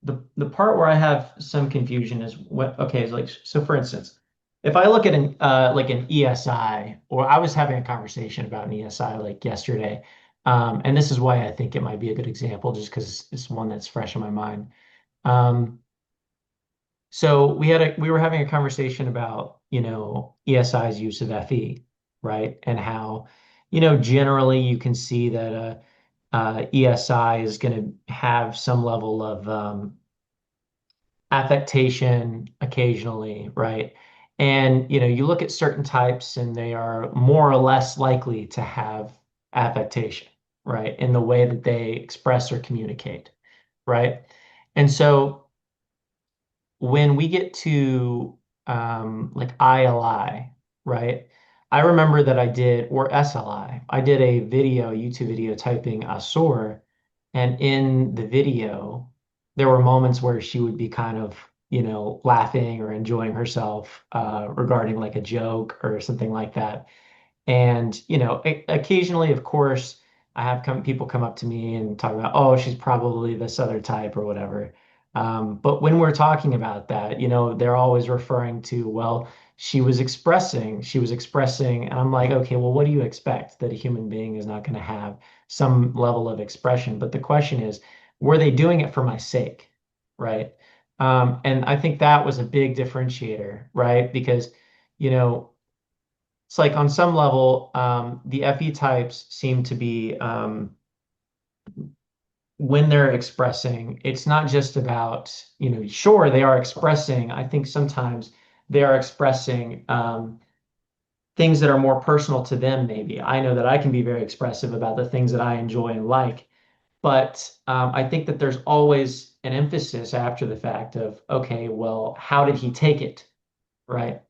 A: the part where I have some confusion is what okay, is like so for instance, if I look at an like an ESI, or I was having a conversation about an ESI like yesterday, and this is why I think it might be a good example, just because it's one that's fresh in my mind. Um, So we were having a conversation about, ESI's use of FE, right? And how, generally you can see that ESI is going to have some level of affectation occasionally, right? And, you look at certain types and they are more or less likely to have affectation, right? In the way that they express or communicate, right? And so when we get to like ILI, right? I remember that I did, or SLI, I did a video, YouTube video typing Asur, and in the video, there were moments where she would be kind of, laughing or enjoying herself regarding like a joke or something like that. And, occasionally, of course, I have people come up to me and talk about, oh, she's probably this other type or whatever. But when we're talking about that, they're always referring to, well, she was expressing, and I'm like, okay, well, what do you expect that a human being is not going to have some level of expression? But the question is, were they doing it for my sake? Right? And I think that was a big differentiator, right? Because, you know, it's like on some level, the FE types seem to be when they're expressing, it's not just about, sure, they are expressing. I think sometimes they are expressing things that are more personal to them, maybe. I know that I can be very expressive about the things that I enjoy and like, but I think that there's always an emphasis after the fact of, okay, well, how did he take it? Right.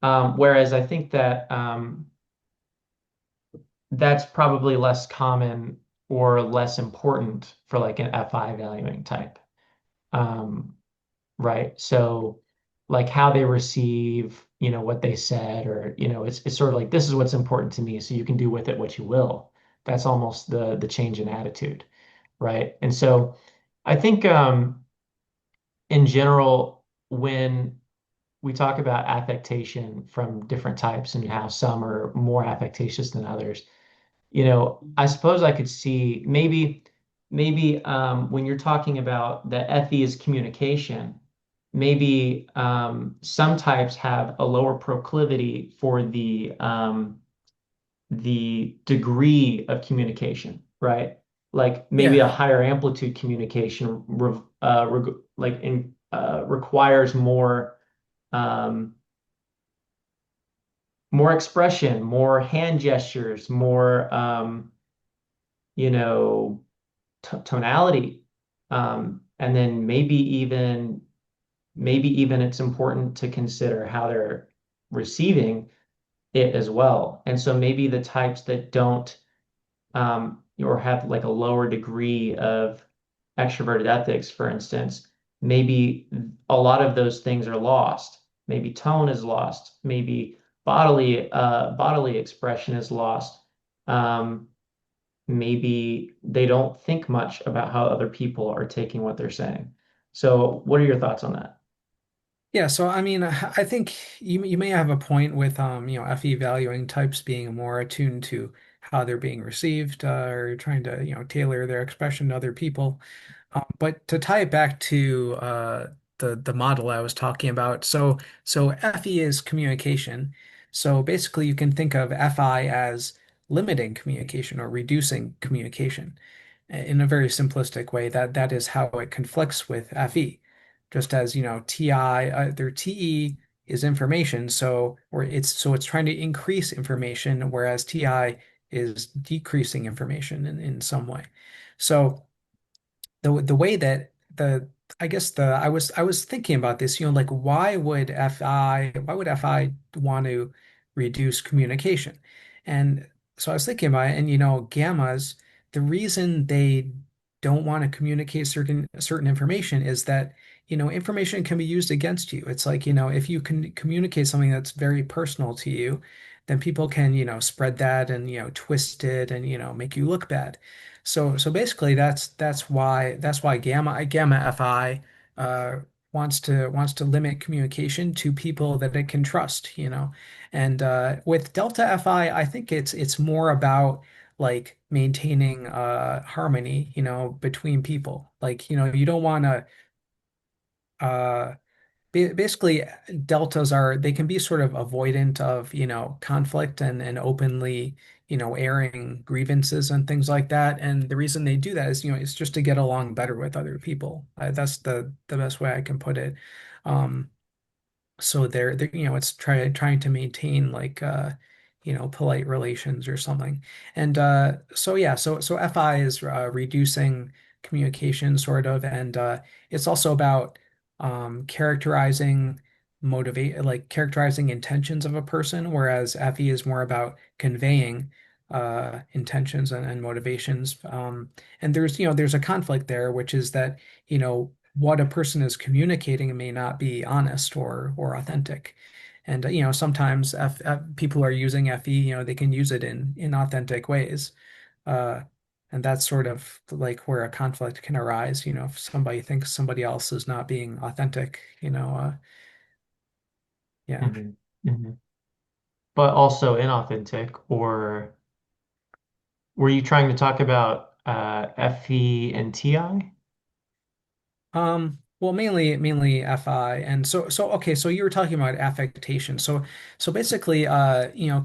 A: Whereas I think that that's probably less common or less important for like an FI valuing type. Um, right. So like how they receive, what they said, or, it's sort of like this is what's important to me, so you can do with it what you will. That's almost the change in attitude, right? And so I think in general, when we talk about affectation from different types and how some are more affectatious than others, I suppose I could see maybe when you're talking about the FE is communication, maybe some types have a lower proclivity for the degree of communication, right? Like maybe a
B: Yeah.
A: higher amplitude communication requires um, more expression, more hand gestures, more you know tonality, and then maybe even it's important to consider how they're receiving it as well. And so maybe the types that don't or have like a lower degree of extroverted ethics, for instance, maybe a lot of those things are lost. Maybe tone is lost. Maybe bodily expression is lost. Um, Maybe they don't think much about how other people are taking what they're saying. So, what are your thoughts on that?
B: Yeah, so I mean, I think you may have a point with FE valuing types being more attuned to how they're being received, or trying to, tailor their expression to other people. But to tie it back to the model I was talking about, so FE is communication. So basically, you can think of FI as limiting communication or reducing communication in a very simplistic way. That is how it conflicts with FE. Just as, TI, their TE is information, so it's trying to increase information, whereas TI is decreasing information in some way. So the way that the I guess the I was thinking about this, like why would FI want to reduce communication? And so I was thinking about it, and gammas, the reason they don't want to communicate certain information is that information can be used against you. It's like, if you can communicate something that's very personal to you, then people can spread that and twist it and make you look bad. So basically that's why gamma FI uh, wants to limit communication to people that it can trust, And with delta FI, I think it's more about like maintaining harmony, between people. Like, you don't want to uh basically, deltas they can be sort of avoidant of, conflict and openly, airing grievances and things like that. And the reason they do that is, it's just to get along better with other people. That's the best way I can put it. Um, so they're it's trying to maintain like polite relations or something. And so yeah, so FI is reducing communication sort of, and it's also about characterizing intentions of a person, whereas FE is more about conveying intentions and motivations. And there's a conflict there, which is that what a person is communicating may not be honest or authentic. And sometimes people are using FE, they can use it in authentic ways. Uh, and that's sort of like where a conflict can arise, if somebody thinks somebody else is not being authentic, yeah.
A: Hmm. Hmm. But also inauthentic, or were you trying to talk about FE and TI?
B: Well, mainly FI, and so okay. So you were talking about affectation. So basically,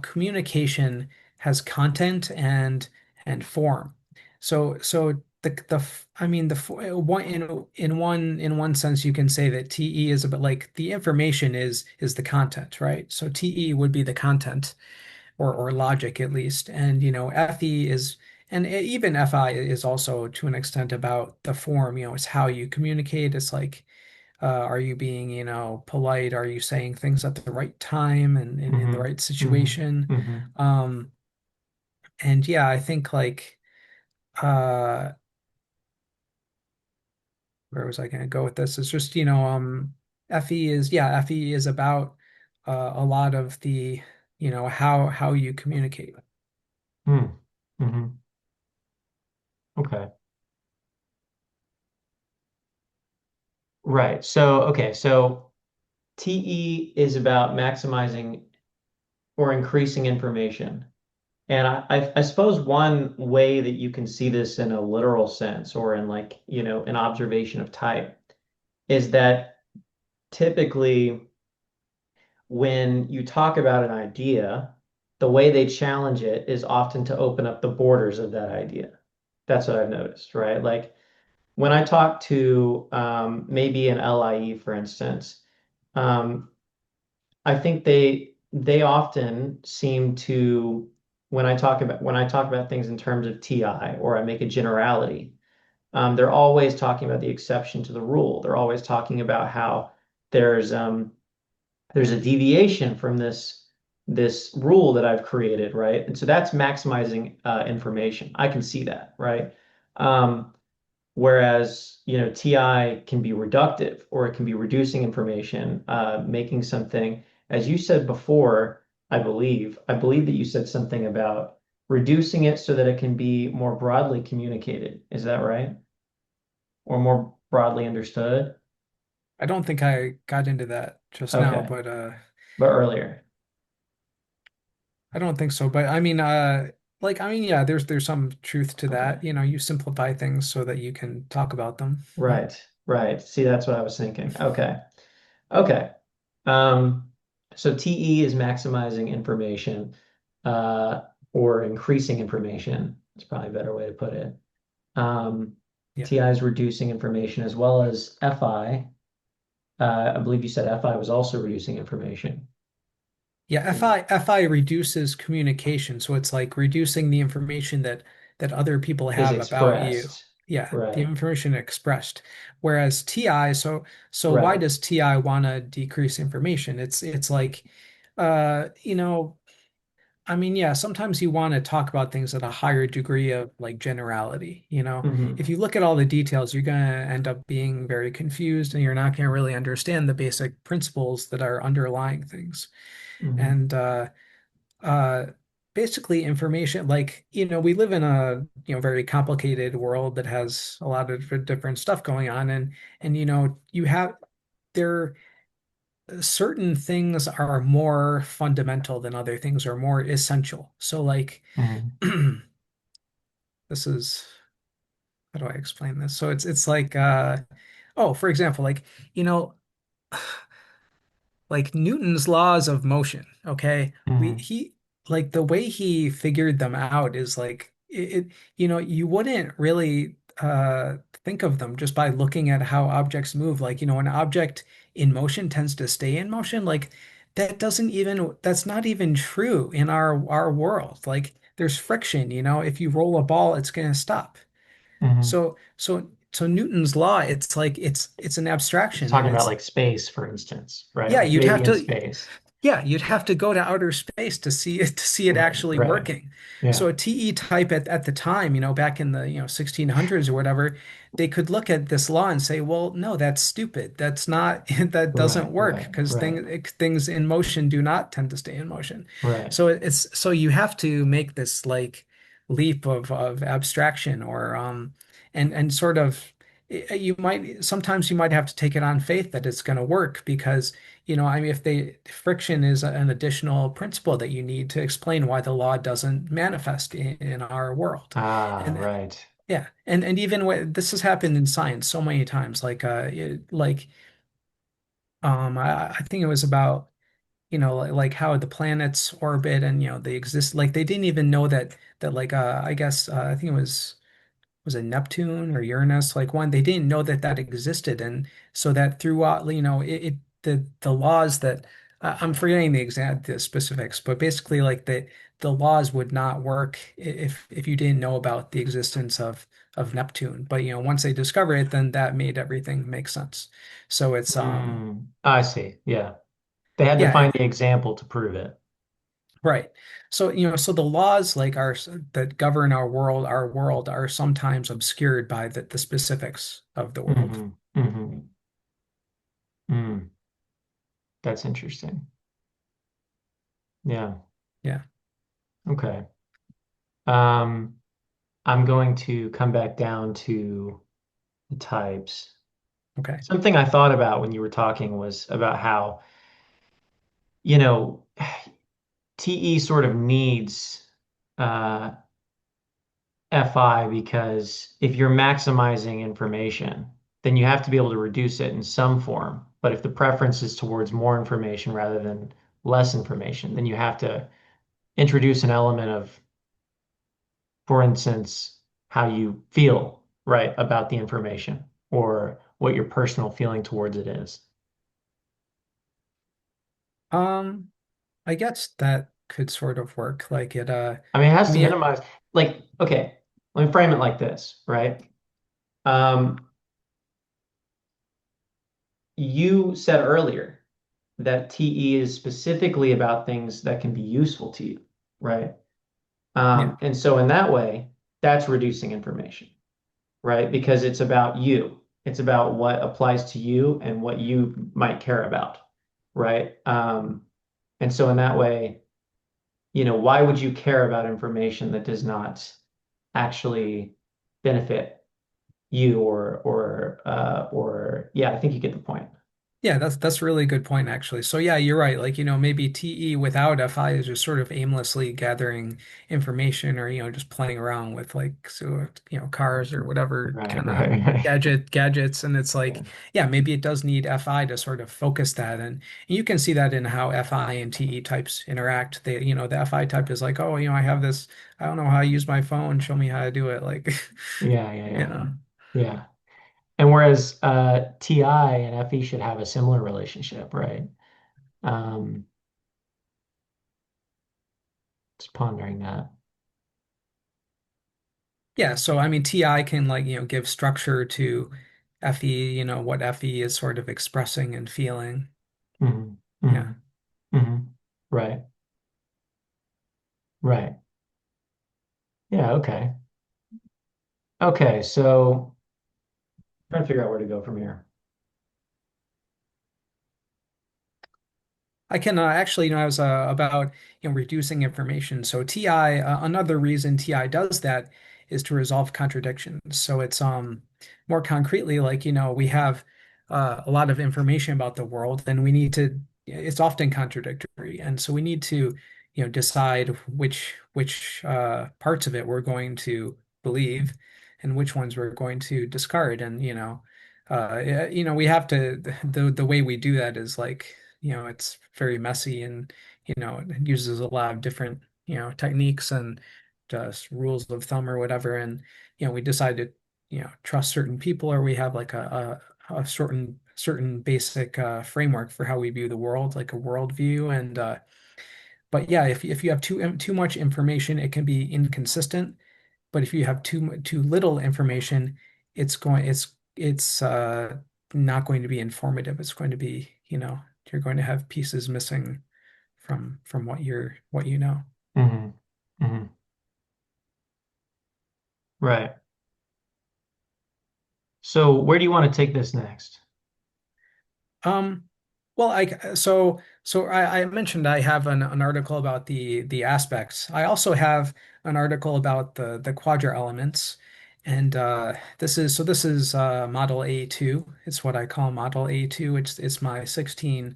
B: communication has content and form. So I mean one in one sense you can say that TE is about like the information is the content, right? So TE would be the content or logic at least, and FE is. And even FI is also to an extent about the form, it's how you communicate. It's like are you being, polite? Are you saying things at the right time and in the
A: Hmm.
B: right
A: Hmm.
B: situation?
A: Hmm.
B: Um, and yeah, I think like uh where was I going to go with this? It's just, FE is about a lot of the, how you communicate.
A: Hmm. Hmm. Okay. Right. So, okay. So TE is about maximizing or increasing information. And I suppose one way that you can see this in a literal sense or in like, an observation of type is that typically when you talk about an idea, the way they challenge it is often to open up the borders of that idea. That's what I've noticed, right? Like when I talk to maybe an LIE, for instance, um, I think they often seem to when I talk about things in terms of TI or I make a generality, they're always talking about the exception to the rule. They're always talking about how there's um, there's a deviation from this rule that I've created, right? And so that's maximizing information. I can see that, right? Um, Whereas, TI can be reductive or it can be reducing information, making something, as you said before, I believe that you said something about reducing it so that it can be more broadly communicated. Is that right? Or more broadly understood?
B: I don't think I got into that just now,
A: Okay.
B: but
A: But earlier.
B: I don't think so. But I mean, yeah, there's some truth to
A: Okay.
B: that. You simplify things so that you can talk about them. Yeah.
A: Right. Right. See, that's what I was thinking. Okay. Okay. Um, so TE is maximizing information, uh, or increasing information. That's probably a better way to put it. Um,
B: Yeah.
A: TI is reducing information as well as FI. I believe you said FI was also reducing information.
B: Yeah, FI reduces communication, so it's like reducing the information that other people
A: Is
B: have about you.
A: expressed.
B: Yeah, the
A: Right.
B: information expressed. Whereas TI, so why
A: Right.
B: does TI want to decrease information? It's like uh, you know, I mean, yeah, sometimes you want to talk about things at a higher degree of like generality,
A: Hmm.
B: If you look at all the details, you're going to end up being very confused and you're not going to really understand the basic principles that are underlying things.
A: Hmm.
B: And uh, basically information like, we live in a, very complicated world that has a lot of different stuff going on and you have there certain things are more fundamental than other things are more essential. So like
A: Hmm.
B: this is how do I explain this? So it's like oh, for example, like you know like Newton's laws of motion, okay? We
A: Hmm.
B: he like the way he figured them out is like you wouldn't really think of them just by looking at how objects move. Like, an object in motion tends to stay in motion. Like that's not even true in our world. Like there's friction, if you roll a ball, it's gonna stop.
A: Hmm.
B: So Newton's law, it's like it's an
A: It's
B: abstraction and
A: talking about
B: it's
A: like space, for instance, right?
B: yeah,
A: Like
B: you'd
A: maybe
B: have
A: in
B: to
A: space.
B: yeah, you'd have to go to outer space to see it
A: Right.
B: actually
A: Right.
B: working. So
A: Yeah.
B: a TE type at the time, back in the 1600s or whatever, they could look at this law and say, well, no, that's stupid. That's not that doesn't
A: Right.
B: work
A: Right.
B: because
A: Right.
B: things in motion do not tend to stay in motion.
A: Right.
B: So you have to make this like leap of abstraction or and sort of sometimes you might have to take it on faith that it's going to work because I mean, if friction is an additional principle that you need to explain why the law doesn't manifest in our world.
A: Ah,
B: And
A: right.
B: Yeah, and even this has happened in science so many times. I think it was about like how the planets orbit and they exist. Like they didn't even know that I guess I think it was it Neptune or Uranus, like one, they didn't know that that existed. And so that throughout, the laws that I'm forgetting the specifics, but basically like the laws would not work if you didn't know about the existence of Neptune. But once they discover it, then that made everything make sense. So it's
A: I see. Yeah. They had to
B: yeah,
A: find the example to prove it.
B: right. So so the laws like are that govern our world are sometimes obscured by the specifics of the world.
A: Hmm. Hmm. Mm. That's interesting. Yeah.
B: Yeah.
A: Okay. Um, I'm going to come back down to the types.
B: Okay.
A: Something I thought about when you were talking was about how, you know, TE sort of needs uh, FI because if you're maximizing information, then you have to be able to reduce it in some form. But if the preference is towards more information rather than less information, then you have to introduce an element of, for instance, how you feel, right, about the information or what your personal feeling towards it is.
B: Um, I guess that could sort of work. Like
A: I mean, it
B: I
A: has to
B: mean,
A: minimize, like, okay, let me frame it like this, right? Um, you said earlier that TE is specifically about things that can be useful to you, right?
B: yeah.
A: And so in that way, that's reducing information, right? Because it's about you. It's about what applies to you and what you might care about, right? And so in that way, why would you care about information that does not actually benefit you or yeah, I think you get the point.
B: Yeah, that's a really good point actually. So yeah, you're right. Like, maybe TE without FI is just sort of aimlessly gathering information or, just playing around with like cars or whatever
A: Right,
B: kind of
A: right, right.
B: gadgets. And it's
A: Yeah.
B: like, yeah, maybe it does need FI to sort of focus that. And you can see that in how FI and TE types interact. The FI type is like, oh, I have this, I don't know how to use my phone, show me how to do it. Like,
A: Yeah, yeah,
B: you
A: yeah.
B: know.
A: Yeah. And whereas TI and FE should have a similar relationship, right? Um, just pondering that.
B: Yeah, so I mean TI can like, give structure to FE, what FE is sort of expressing and feeling.
A: Hmm.
B: Yeah.
A: Hmm. Hmm. Right, right. Yeah, okay. Okay, so trying to figure out where to go from here.
B: I can actually, I was about, reducing information. So TI, another reason TI does that is to resolve contradictions. So it's more concretely like, we have a lot of information about the world and we need to, it's often contradictory. And so we need to, decide which parts of it we're going to believe and which ones we're going to discard. And, we have to, the way we do that is like, it's very messy and, it uses a lot of different, techniques and just rules of thumb or whatever. And, we decide to, trust certain people or we have like a certain basic framework for how we view the world, like a worldview. And, but yeah, if you have too much information, it can be inconsistent. But if you have too little information, it's not going to be informative. It's going to be, you're going to have pieces missing from what you know.
A: Hmm. Hmm. Right. So where do you want to take this next?
B: Um, well, I mentioned I have an article about the aspects. I also have an article about the quadra elements, and this is model A2. It's what I call model A2. It's my 16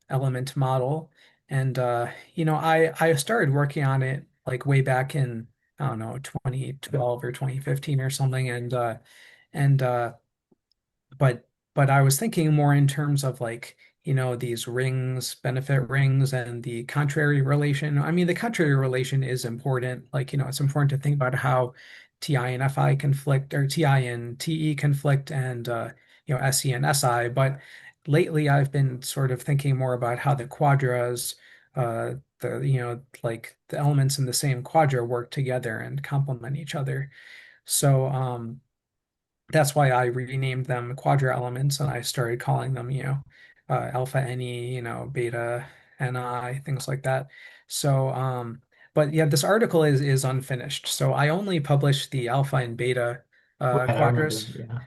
B: element model, and I started working on it like way back in I don't know, 2012 or 2015 or something. And but I was thinking more in terms of like, these rings, benefit rings, and the contrary relation. I mean, the contrary relation is important. Like, it's important to think about how TI and FI conflict, or TI and TE conflict, and SE and SI. But lately I've been sort of thinking more about how the quadras, like the elements in the same quadra work together and complement each other. So that's why I renamed them Quadra elements, and I started calling them, alpha Ne, beta Ni, things like that. So, but yeah, this article is unfinished. So I only published the alpha and beta
A: Right, I remember
B: quadras.
A: that. Yeah.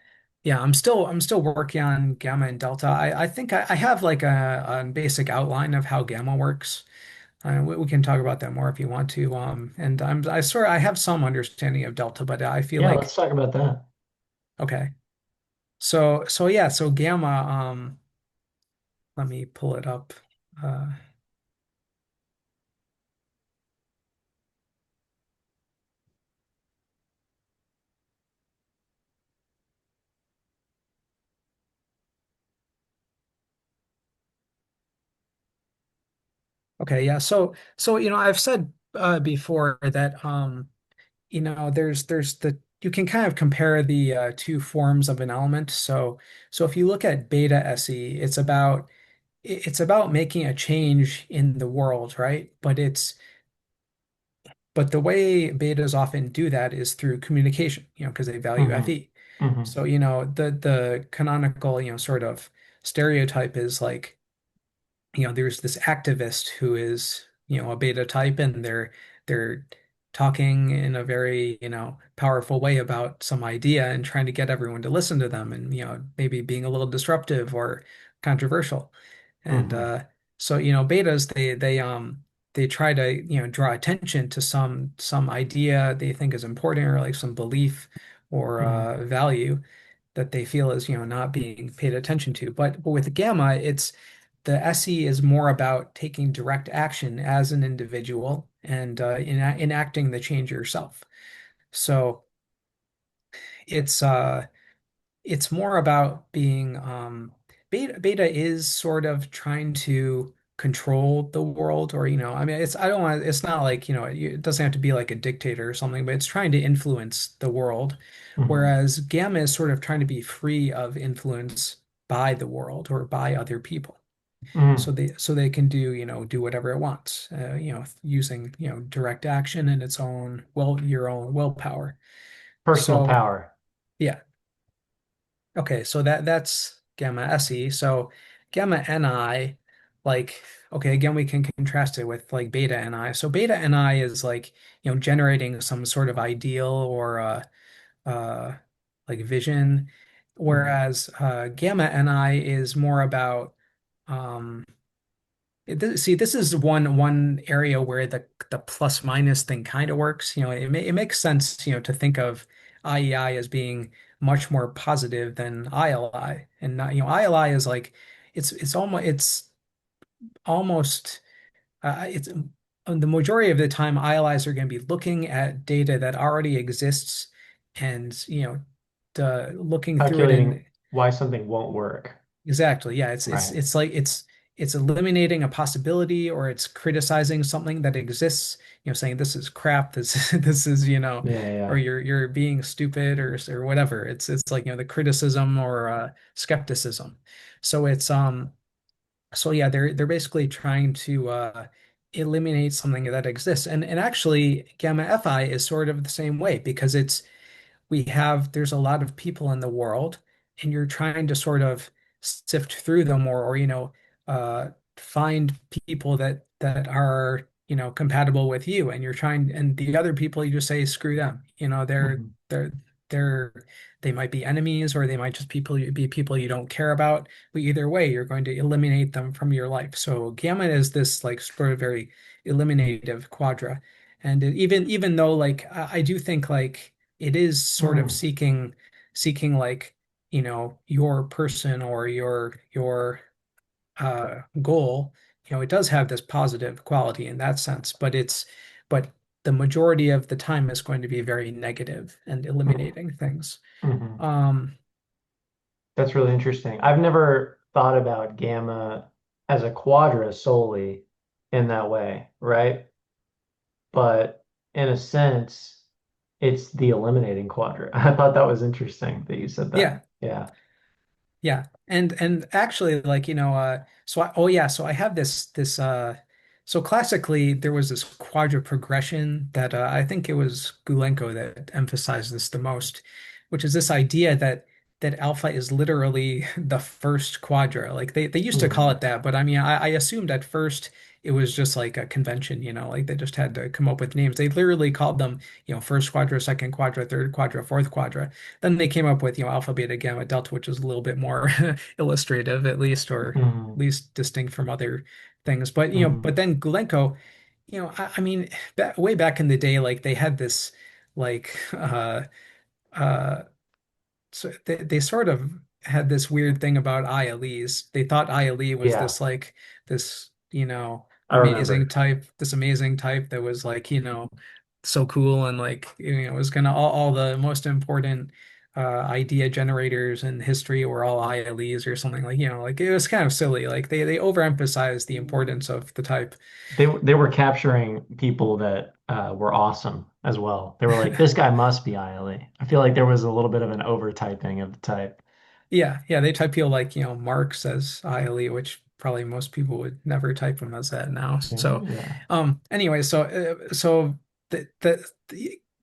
B: Yeah, I'm still working on gamma and delta. I think I have like a basic outline of how gamma works. We can talk about that more if you want to. And I have some understanding of delta, but I feel
A: Yeah,
B: like
A: let's talk about that.
B: okay. So yeah, so gamma, let me pull it up. Uh, okay, yeah. So I've said before that there's the you can kind of compare the two forms of an element. So if you look at beta SE, it's about making a change in the world, right? But the way betas often do that is through communication, because they value
A: Hmm.
B: FE.
A: Hmm.
B: So, the canonical, sort of stereotype is like, there's this activist who is, a beta type, and they're talking in a very, powerful way about some idea and trying to get everyone to listen to them, and, maybe being a little disruptive or controversial. And
A: Hmm.
B: so, betas, they try to, draw attention to some idea they think is important, or like some belief or
A: Hmm.
B: value that they feel is, not being paid attention to. But with gamma, the SE is more about taking direct action as an individual and enacting the change yourself. So it's it's more about being beta is sort of trying to control the world, or I mean, I don't want, it's not like, it doesn't have to be like a dictator or something, but it's trying to influence the world,
A: Hmm.
B: whereas gamma is sort of trying to be free of influence by the world or by other people.
A: Hmm.
B: So they can do whatever it wants, using, direct action and your own willpower.
A: Personal
B: So
A: power.
B: yeah. Okay, so that's gamma SE. So gamma Ni, like, okay, again, we can contrast it with like beta Ni. So beta Ni is like, generating some sort of ideal or uh, like vision,
A: Hmm.
B: whereas gamma Ni is more about see, this is one area where the plus minus thing kind of works. It makes sense, to think of IEI as being much more positive than ILI, and not, ILI is like it's almost it's the majority of the time ILIs are going to be looking at data that already exists, and looking through it
A: Calculating
B: and
A: why something won't work.
B: exactly. Yeah, it's it's
A: Right.
B: it's like it's eliminating a possibility, or it's criticizing something that exists, saying this is crap, this this is,
A: Yeah,
B: or
A: yeah.
B: you're being stupid, or whatever. It's like, the criticism or skepticism. So so yeah, they're basically trying to eliminate something that exists. And actually gamma FI is sort of the same way, because there's a lot of people in the world, and you're trying to sort of sift through them, or uh find people that are, compatible with you, and and the other people, you just say screw them.
A: Hmm.
B: They're they might be enemies, or they might just be people you don't care about, but either way you're going to eliminate them from your life. So gamma is this like sort of very eliminative quadra. And even though, like, I do think like it is sort of
A: Hmm.
B: seeking like, your person or your goal, it does have this positive quality in that sense, but the majority of the time is going to be very negative and
A: Mm-hmm.
B: eliminating things.
A: Mm-hmm.
B: Um,
A: That's really interesting. I've never thought about gamma as a quadra solely in that way, right? But in a sense, it's the eliminating quadrant. I thought that was interesting that you said that.
B: yeah,
A: Yeah.
B: yeah. And actually like, oh yeah, so I have this so classically there was this quadra progression that I think it was Gulenko that emphasized this the most, which is this idea that alpha is literally the first quadra. Like they used to call
A: Mm,
B: it that, but I mean I assumed at first it was just like a convention, like they just had to come up with names. They literally called them, first quadra, second quadra, third quadra, fourth quadra. Then they came up with, alpha, beta, gamma, delta, which is a little bit more illustrative, at least, or at
A: mm,
B: least distinct from other things. But
A: mm.
B: but then Gulenko, I mean, way back in the day, like they had this, like, uh, so they sort of had this weird thing about ILEs. They thought ILE was
A: Yeah,
B: this like this,
A: I remember.
B: this amazing type that was like, so cool and like, was gonna all the most important idea generators in history were all ILEs or something like, like it was kind of silly. Like they overemphasized the importance of the type.
A: They were capturing people that were awesome as well. They were like, this guy must be ILE. I feel like there was a little bit of an over typing of the type.
B: Yeah, yeah, they type people like, Marx as ILE, which probably most people would never type him as that now.
A: Yeah,
B: So,
A: yeah.
B: anyway, so the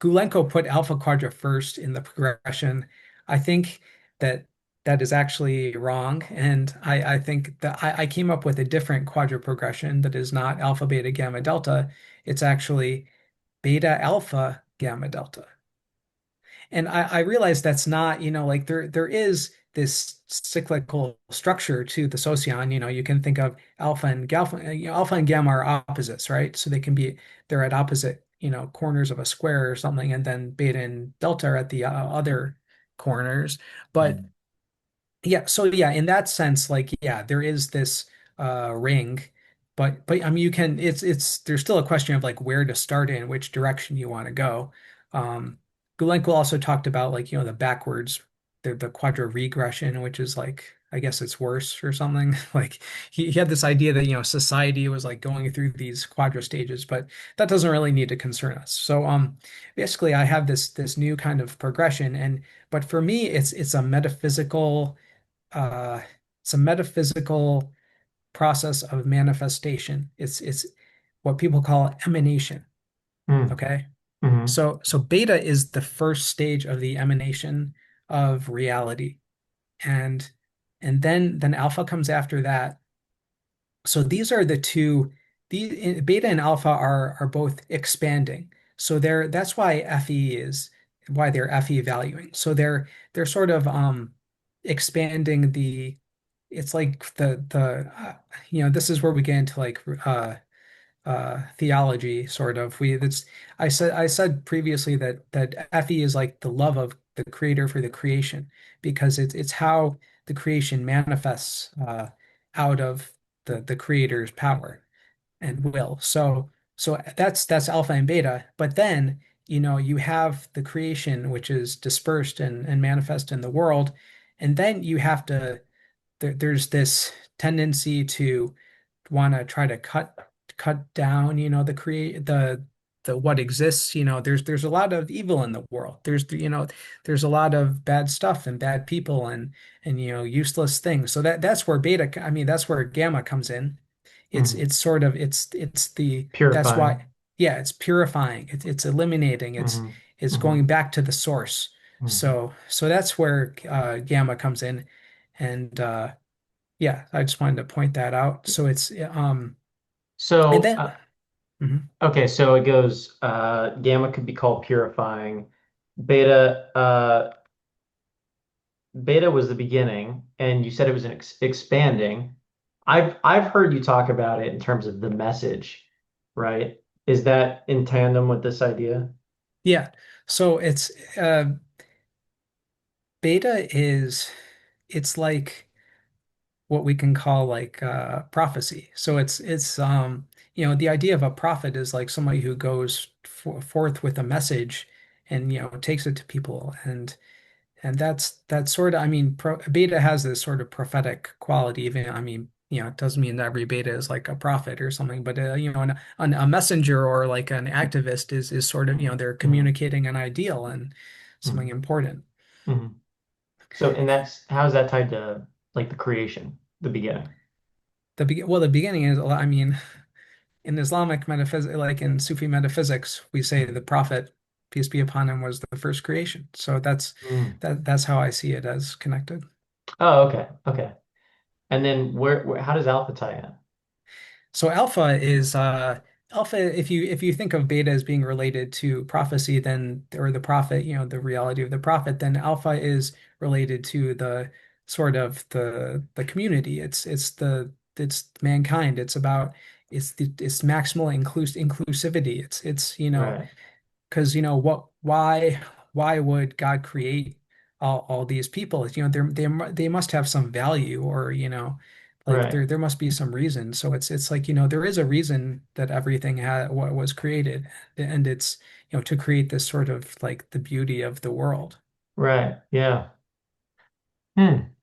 B: Gulenko put Alpha Quadra first in the progression. I think that that is actually wrong, and I think that I came up with a different quadra progression that is not alpha, beta, gamma, delta. It's actually beta, alpha, gamma, delta. And I realize that's not, like there is this cyclical structure to the soci. You can think of alpha and gamma are opposites, right? So they're at opposite, corners of a square or something, and then beta and delta are at the other corners. But
A: Mm,
B: yeah, so yeah, in that sense, like yeah, there is this ring, but I mean you can it's there's still a question of like where to start in, which direction you want to go. Um Gulenko also talked about like, the backwards, the quadra regression, which is like I guess it's worse or something. Like he had this idea that, society was like going through these quadra stages, but that doesn't really need to concern us. So basically I have this new kind of progression, and but for me it's a uh, metaphysical process of manifestation. It's what people call emanation.
A: mm,
B: Okay.
A: mm,
B: So beta is the first stage of the emanation of reality. And then alpha comes after that. So these are the two, the beta and alpha are both expanding. So that's why FE is why they're FE valuing. So they're sort of expanding the it's like this is where we get into like theology sort of. I said previously that FE is like the love of the creator for the creation, because it's how the creation manifests out of the creator's power and will. So that's alpha and beta. But then, you have the creation which is dispersed and manifest in the world, and then you have to there's this tendency to want to try to cut down, the what exists. There's a lot of evil in the world. There's a lot of bad stuff and bad people and useless things. So that's where I mean that's where gamma comes in.
A: mm.
B: It's sort of it's the that's
A: Purifying.
B: why, yeah, it's purifying. It's eliminating.
A: Hmm,
B: It's going
A: hmm,
B: back to the source.
A: hmm.
B: So that's where gamma comes in. And yeah, I just wanted to point that out. So it's and
A: So,
B: then mhm.
A: okay, so it goes, gamma could be called purifying. Beta, beta was the beginning, and you said it was an expanding. I've heard you talk about it in terms of the message, right? Is that in tandem with this idea?
B: Yeah. So beta is it's like what we can call like prophecy. So the idea of a prophet is like somebody who goes forth with a message and, takes it to people. And that's sort of, I mean, beta has this sort of prophetic quality. Even, I mean, it doesn't mean that every beta is like a prophet or something, but a messenger or like an activist is sort of, they're
A: Mm-hmm.
B: communicating an ideal and something
A: Mm-hmm.
B: important.
A: Mm-hmm. So, and that's how is that tied to like the creation, the beginning?
B: The beginning is, I mean, in Islamic metaphysics, like in Sufi metaphysics, we say the prophet, peace be upon him, was the first creation. So
A: Mm.
B: that's how I see it as connected.
A: Oh, okay, okay. And then how does alpha tie in?
B: So alpha, if you think of beta as being related to prophecy, then or the prophet, the reality of the prophet, then alpha is related to the sort of the community. It's mankind. It's maximal inclusivity. It's
A: Right,
B: because why would God create all these people? They must have some value, or like
A: right,
B: there must be some reason. So it's like, there is a reason that everything had what was created, and it's, to create this sort of like the beauty of the world.
A: right. Yeah.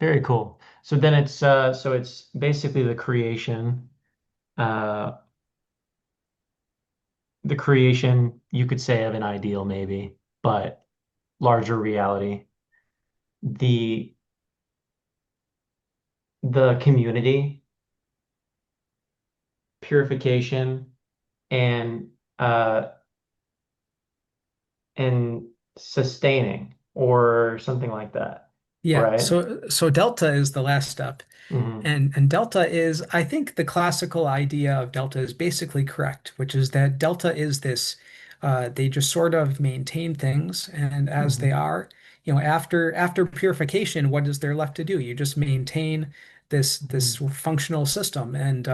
A: Very cool. So then so it's basically uh the creation you could say of an ideal maybe, but larger reality. The the community, purification, and uh and sustaining or something like that.
B: Yeah,
A: Right?
B: so delta is the last step.
A: Hmm.
B: And delta is, I think the classical idea of delta is basically correct, which is that delta is this, they just sort of maintain things, and as they
A: Hmm.
B: are, after purification, what is there left to do? You just maintain this
A: Hmm.
B: functional system. And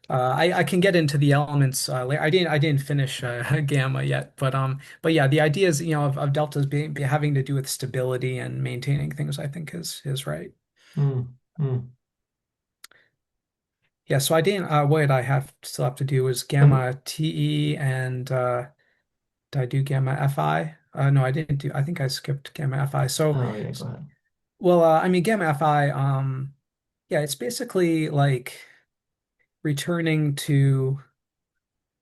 B: I can get into the elements later. I didn't finish gamma yet, but yeah, the idea is, of deltas having to do with stability and maintaining things, I think is right.
A: Mm, mm.
B: Yeah, so I didn't. What I still have to do is
A: And
B: gamma TE, and did I do gamma FI? No, I didn't do. I think I skipped gamma FI. So,
A: oh yeah, go ahead.
B: well, I mean gamma FI. Yeah, it's basically like returning to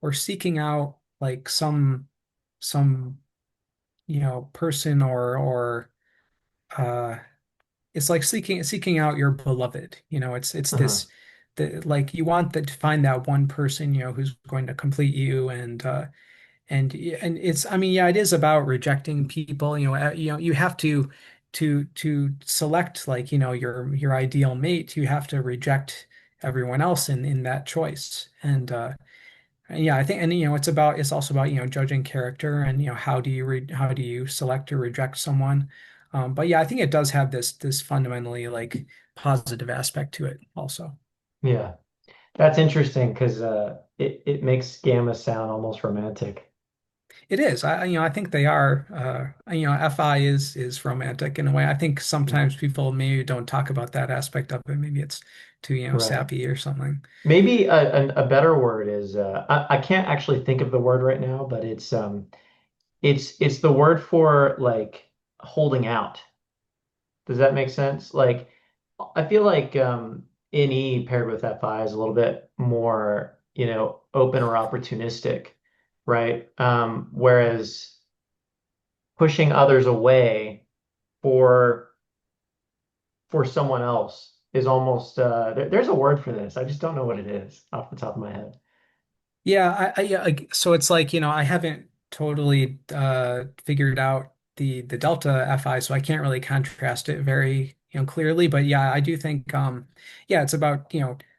B: or seeking out like some person, or uh it's like seeking out your beloved. It's
A: Uh-huh.
B: this, like you want to find that one person, who's going to complete you. And it's, I mean, yeah, it is about rejecting people. You have to select, like, your ideal mate. You have to reject everyone else in that choice. And yeah, I think, and it's also about, judging character, and how do you select or reject someone. But yeah, I think it does have this fundamentally like positive aspect to it also.
A: Yeah. That's interesting because it makes gamma sound almost romantic.
B: It is. I think they are. FI is romantic in a way. I think sometimes
A: Mhm.
B: people maybe don't talk about that aspect of it. Maybe it's too,
A: Right.
B: sappy or something.
A: Maybe a better word is I can't actually think of the word right now, but it's the word for like holding out. Does that make sense? Like I feel like NE paired with FI is a little bit more, open or opportunistic, right? Whereas pushing others away for someone else is almost there's a word for this. I just don't know what it is off the top of my head.
B: Yeah, yeah, so it's like, I haven't totally figured out the delta FI, so I can't really contrast it very, clearly. But yeah, I do think, yeah, it's about,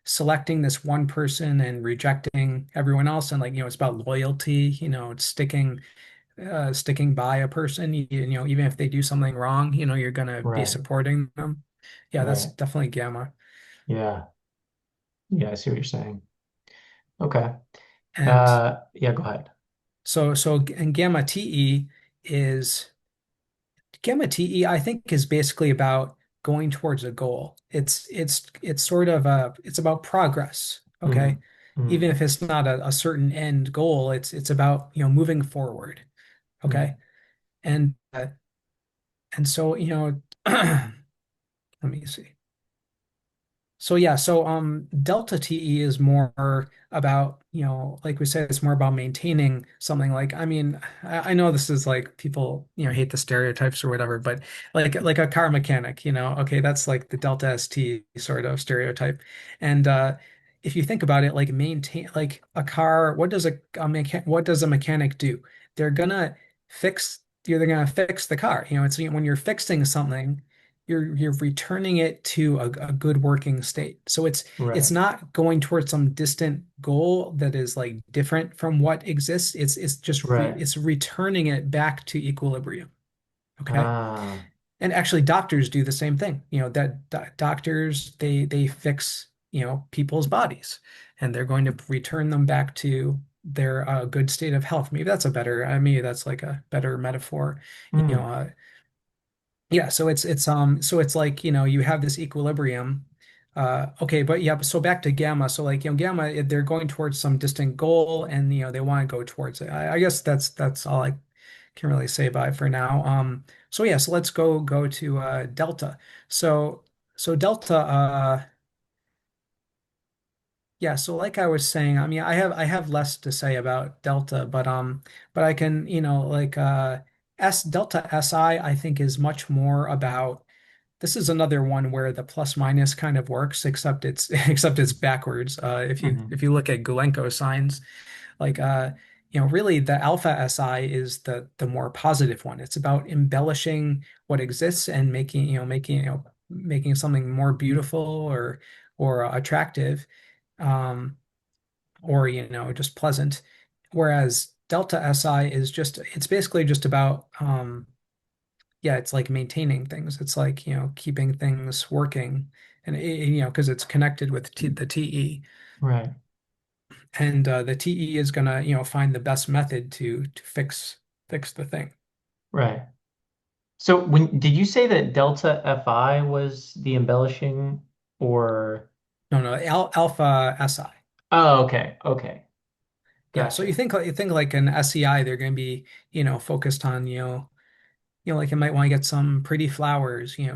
B: selecting this one person and rejecting everyone else. And, like, it's about loyalty, it's sticking by a person, even if they do something wrong, you're gonna be
A: Right,
B: supporting them. Yeah, that's
A: right.
B: definitely gamma.
A: Yeah. Yeah, I see what you're saying. Okay.
B: And
A: Yeah, go ahead.
B: and is gamma TE, I think, is basically about going towards a goal. It's sort of it's about progress.
A: Hmm.
B: Okay.
A: Mm,
B: even if it's not a certain end goal, it's about, moving forward.
A: mm,
B: Okay. And so, let me see. So yeah, so delta TE is more about, like we said, it's more about maintaining something. Like, I mean, I know this is like people, hate the stereotypes or whatever, but like a car mechanic, okay, that's like the delta ST sort of stereotype. And if you think about it, like maintain like a car, what does a mechanic do? They're gonna they're gonna fix the car. It's when you're fixing something you're returning it to a good working state. So it's
A: right,
B: not going towards some distant goal that is like different from what exists. It's just
A: right.
B: it's returning it back to equilibrium. Okay.
A: Ah,
B: And actually doctors do the same thing. That doctors they fix, people's bodies and they're going to return them back to their good state of health. Maybe that's like a better metaphor. You know,
A: mm,
B: uh, yeah, so it's like, you have this equilibrium. Okay, but yeah, so back to gamma. So like, gamma, they're going towards some distant goal and they want to go towards it. I guess that's all I can really say about it for now. So yeah, so let's go to delta. So so delta yeah, so like I was saying, I mean, I have less to say about delta, but I can, like S delta SI I think is much more about. This is another one where the plus minus kind of works, except it's except it's backwards. If you
A: mhm.
B: if you look at Gulenko signs, like really the alpha SI is the more positive one. It's about embellishing what exists and making something more beautiful or attractive, um, or just pleasant. Whereas delta SI is it's basically just about yeah, it's like maintaining things. It's like, keeping things working and, because it's connected with the TE.
A: Right,
B: And the TE is gonna, find the best method to fix the thing.
A: right. So when did you say that delta Fi was the embellishing or
B: No, no, alpha SI.
A: oh, okay, okay.
B: Yeah, so
A: Gotcha.
B: you think like an SEI, they're gonna be, focused on, like you might want to get some pretty flowers,
A: Okay.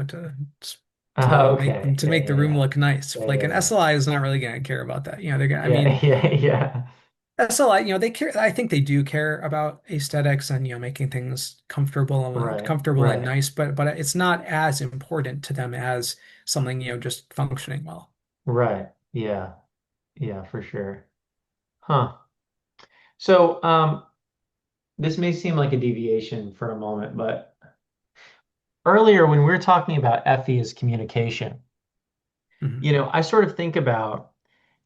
B: to
A: Yeah,
B: make the
A: yeah,
B: room
A: yeah.
B: look nice.
A: Yeah,
B: Like
A: yeah,
B: an
A: yeah.
B: SLI is not really gonna care about that. I
A: Yeah,
B: mean,
A: yeah, yeah.
B: SLI, they care. I think they do care about aesthetics and making things
A: Right,
B: comfortable and
A: right,
B: nice, but it's not as important to them as something just functioning well.
A: right. Yeah, yeah, for sure. Huh. So, this may seem like a deviation for a moment, but earlier when we were talking about FE as communication,
B: Mhm.
A: I sort of think about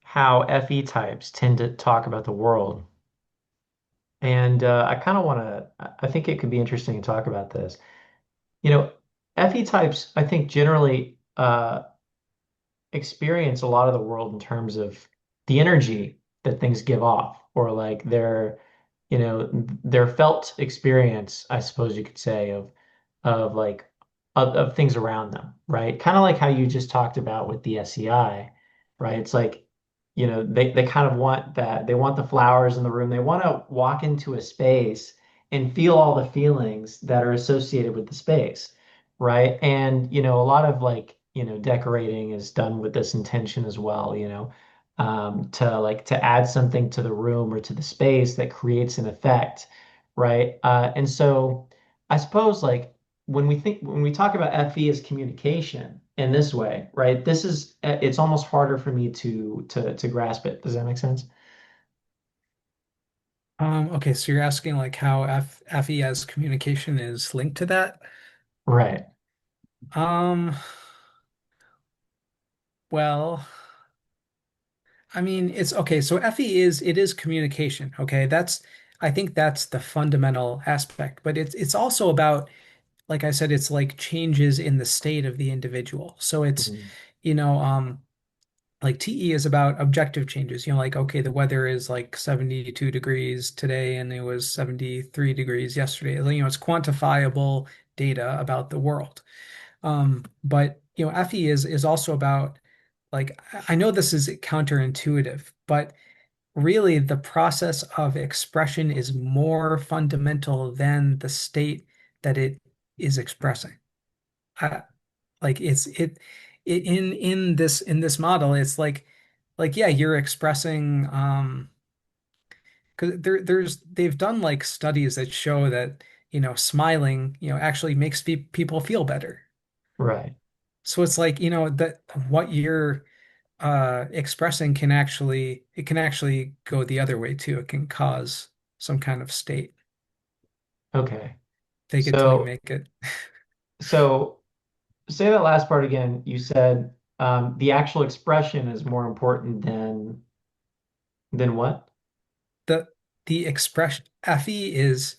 A: how FE types tend to talk about the world. And I kind of want to, I think it could be interesting to talk about this. You know, FE types, I think generally experience a lot of the world in terms of the energy that things give off, or like their felt experience, I suppose you could say, of like of things around them, right? Kind of like how you just talked about with the SEI, right? It's like, they kind of want that, they want the flowers in the room. They want to walk into a space and feel all the feelings that are associated with the space, right? And, a lot of like, decorating is done with this intention as well, to add something to the room or to the space that creates an effect, right? And so I suppose like when we talk about FE as communication in this way, right? It's almost harder for me to grasp it. Does that make sense?
B: Okay, so you're asking like how FES communication is linked to that?
A: Right.
B: Um, well, I mean, it's okay. So FE it is communication. Okay, I think that's the fundamental aspect, but it's also about, like I said, it's like changes in the state of the individual. So it's,
A: Mhm.
B: you know, um, like TE is about objective changes. Like, okay, the weather is like 72 degrees today and it was 73 degrees yesterday. It's quantifiable data about the world. But FE is also about, like, I know this is counterintuitive, but really the process of expression is more fundamental than the state that it is expressing. I, like in this model, it's like yeah, you're expressing 'cause they've done like studies that show that smiling actually makes people feel better.
A: Right.
B: So it's like that what you're expressing can actually go the other way too. It can cause some kind of state.
A: Okay.
B: Fake it till you
A: So
B: make it.
A: so say that last part again. You said the actual expression is more important than what?
B: The the expression FE is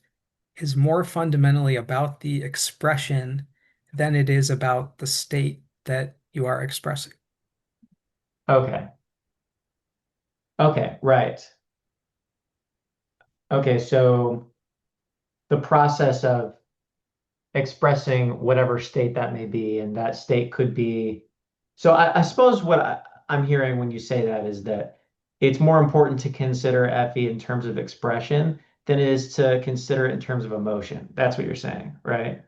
B: more fundamentally about the expression than it is about the state that you are expressing.
A: Okay. Okay, right. Okay, so the process of expressing whatever state that may be, and that state could be. So I suppose what I'm hearing when you say that is that it's more important to consider FE in terms of expression than it is to consider it in terms of emotion. That's what you're saying, right?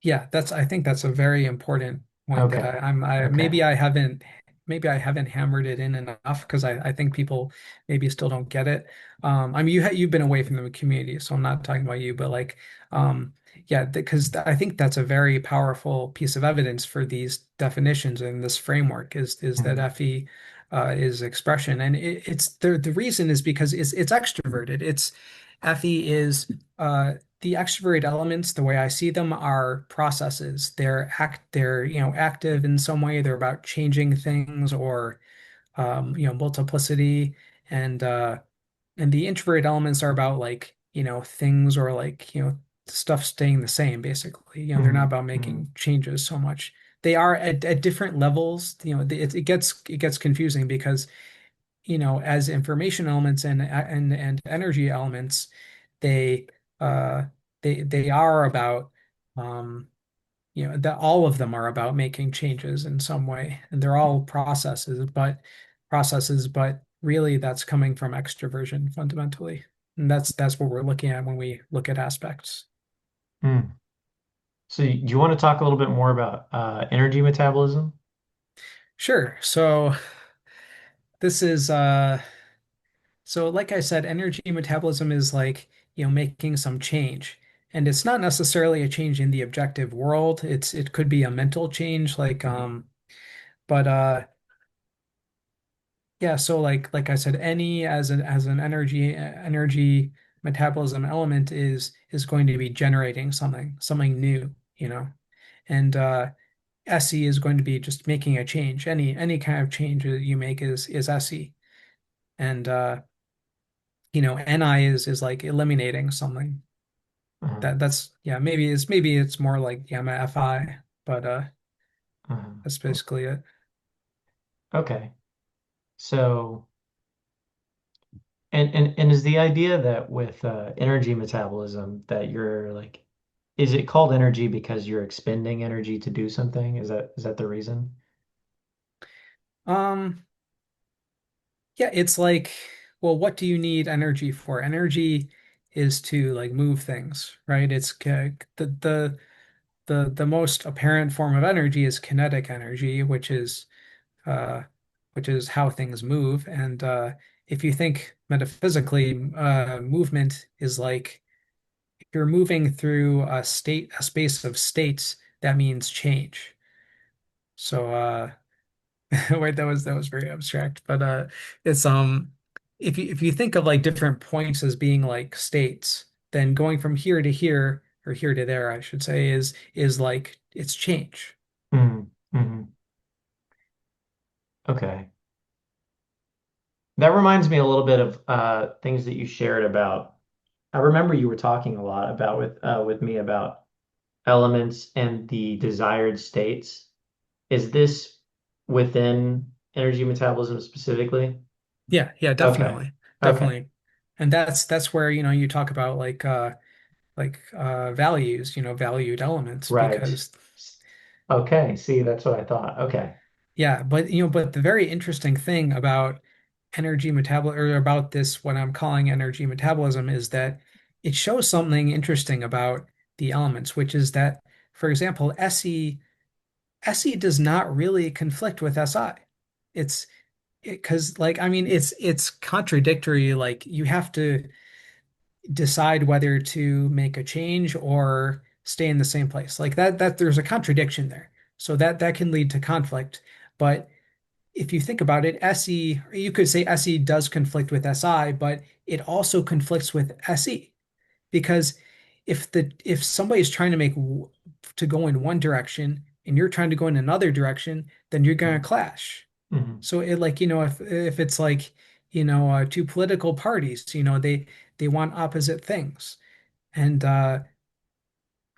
B: Yeah, I think that's a very important point that
A: Okay.
B: maybe
A: Okay.
B: I haven't hammered it in enough because I think people maybe still don't get it. I mean you've been away from the community, so I'm not talking about you, but like yeah, because I think that's a very powerful piece of evidence for these definitions and this framework is that
A: Mhm.
B: FE is expression, and it's the reason is because it's extroverted. It's FE is the extrovert elements, the way I see them, are processes. They're active in some way. They're about changing things or multiplicity, and uh, and the introvert elements are about like things or like stuff staying the same. Basically, they're not
A: Mhm.
B: about
A: Mhm.
B: making changes so much. They are at different levels. It gets confusing because as information elements and energy elements, they uh they are about um that all of them are about making changes in some way, and they're all processes, but really that's coming from extroversion fundamentally. And that's what we're looking at when we look at aspects.
A: Mm. So do you want to talk a little bit more about energy metabolism?
B: Sure. So this is so like I said, energy metabolism is like, making some change. And it's not necessarily a change in the objective world. It could be a mental change, like
A: Mhm.
B: but yeah, so like I said, any as an energy metabolism element is going to be generating something new, And SE is going to be just making a change. Any kind of change that you make is SE. And NI is like eliminating something.
A: Uh-huh.
B: That's yeah, maybe it's more like gamma FI, but that's
A: Uh-huh.
B: basically it.
A: Okay. So and is the idea that with energy metabolism that you're like, is it called energy because you're expending energy to do something? Is that the reason?
B: Um, yeah, it's like, well, what do you need energy for? Energy is to like move things, right? The most apparent form of energy is kinetic energy, uh which is how things move. And if you think metaphysically, movement is like if you're moving through a space of states, that means change. So wait, that was very abstract, but it's if you think of like different points as being like states, then going from here to here or here to there, I should say, is like it's change.
A: Mm, hmm. Okay. That reminds me a little bit of things that you shared about. I remember you were talking a lot about with me about elements and the desired states. Is this within energy metabolism specifically?
B: Yeah, yeah,
A: Okay.
B: definitely.
A: Okay.
B: Definitely. And that's where, you talk about values, valued elements
A: Right.
B: because
A: S- Okay. See, that's what I thought. Okay.
B: yeah, but the very interesting thing about energy metabolism, or about this, what I'm calling energy metabolism, is that it shows something interesting about the elements, which is that, for example, SE does not really conflict with SI. It's because, like, I mean, it's contradictory. Like, you have to decide whether to make a change or stay in the same place. Like that there's a contradiction there. So that can lead to conflict. But if you think about it, SE, you could say SE does conflict with SI, but it also conflicts with SE because if somebody is trying to to go in one direction and you're trying to go in another direction, then you're going to
A: Mhm.
B: clash.
A: Mhm.
B: So it, like, if it's like, two political parties, they want opposite things. And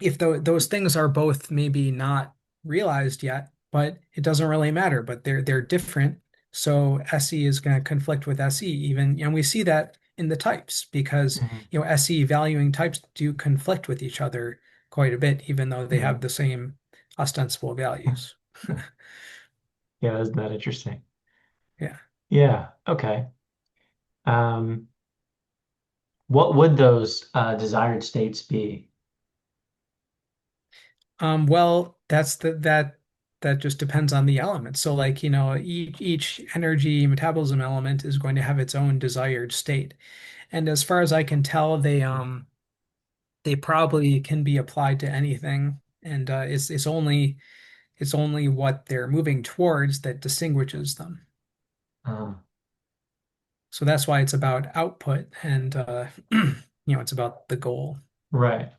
B: if those things are both maybe not realized yet, but it doesn't really matter, but they're different. So SE is going to conflict with SE even, and we see that in the types because,
A: Mhm.
B: SE valuing types do conflict with each other quite a bit, even though they have
A: Mhm.
B: the same ostensible values.
A: Yeah, isn't that interesting?
B: Yeah.
A: Yeah. Okay. Um, what would those desired states be?
B: Well, that just depends on the element. So, like, each energy metabolism element is going to have its own desired state. And as far as I can tell, they probably can be applied to anything. And it's only what they're moving towards that distinguishes them.
A: Uh,
B: So that's why it's about output and it's about the goal.
A: right.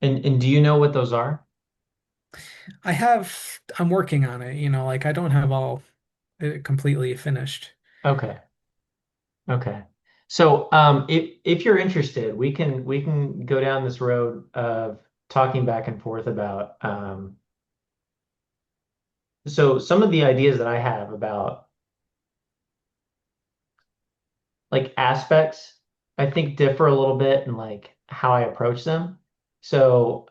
A: And do you know what those are?
B: I'm working on it, like I don't have all completely finished.
A: Okay. Okay. So, if you're interested, we can go down this road of talking back and forth about so some of the ideas that I have about like aspects, I think differ a little bit in like how I approach them. So,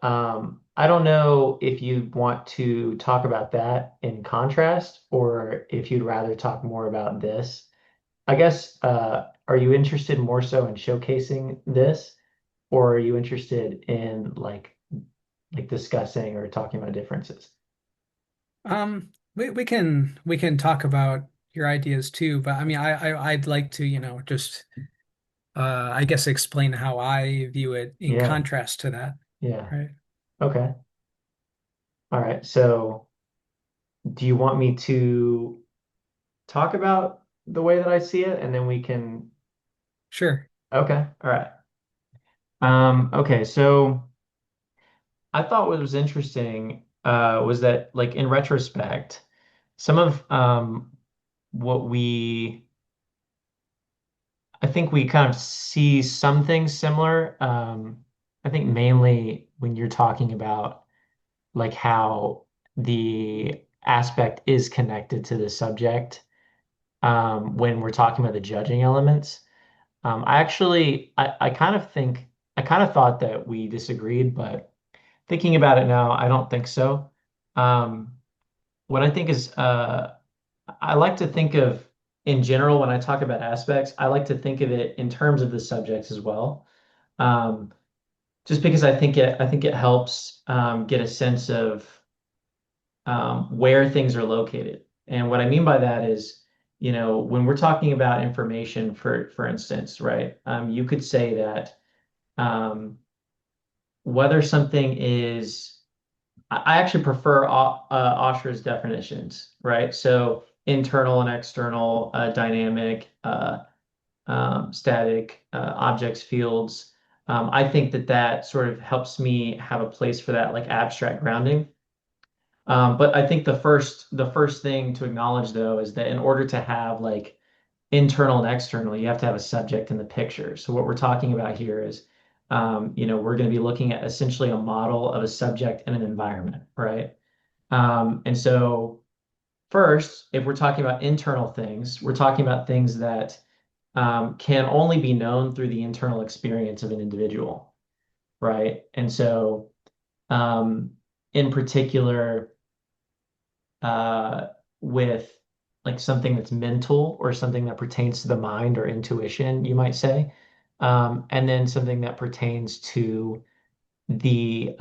A: I don't know if you want to talk about that in contrast or if you'd rather talk more about this. I guess, are you interested more so in showcasing this, or are you interested in like discussing or talking about differences?
B: We can talk about your ideas too, but I mean, I'd like to, just I guess explain how I view it in
A: Yeah,
B: contrast to that,
A: yeah.
B: right?
A: Okay. All right. So, do you want me to talk about the way that I see it, and then we can?
B: Sure.
A: Okay. All right. Okay. So, I thought what was interesting was that, like in retrospect, some of what we I think we kind of see some things similar. I think mainly when you're talking about like how the aspect is connected to the subject, when we're talking about the judging elements. I kind of think, I kind of thought that we disagreed, but thinking about it now, I don't think so. Um, what I think is, I like to think of, in general, when I talk about aspects, I like to think of it in terms of the subjects as well. Um, just because I think it helps get a sense of where things are located. And what I mean by that is, when we're talking about information, for instance, right? You could say that whether something is, I actually prefer Aushras definitions, right? So internal and external, dynamic, static, objects, fields. I think that that sort of helps me have a place for that, like abstract grounding. But I think the first thing to acknowledge though is that in order to have like internal and external, you have to have a subject in the picture. So what we're talking about here is, we're going to be looking at essentially a model of a subject and an environment, right? And so first, if we're talking about internal things, we're talking about things that can only be known through the internal experience of an individual, right? And so, um, in particular, uh, with like something that's mental or something that pertains to the mind or intuition, you might say. And then something that pertains to the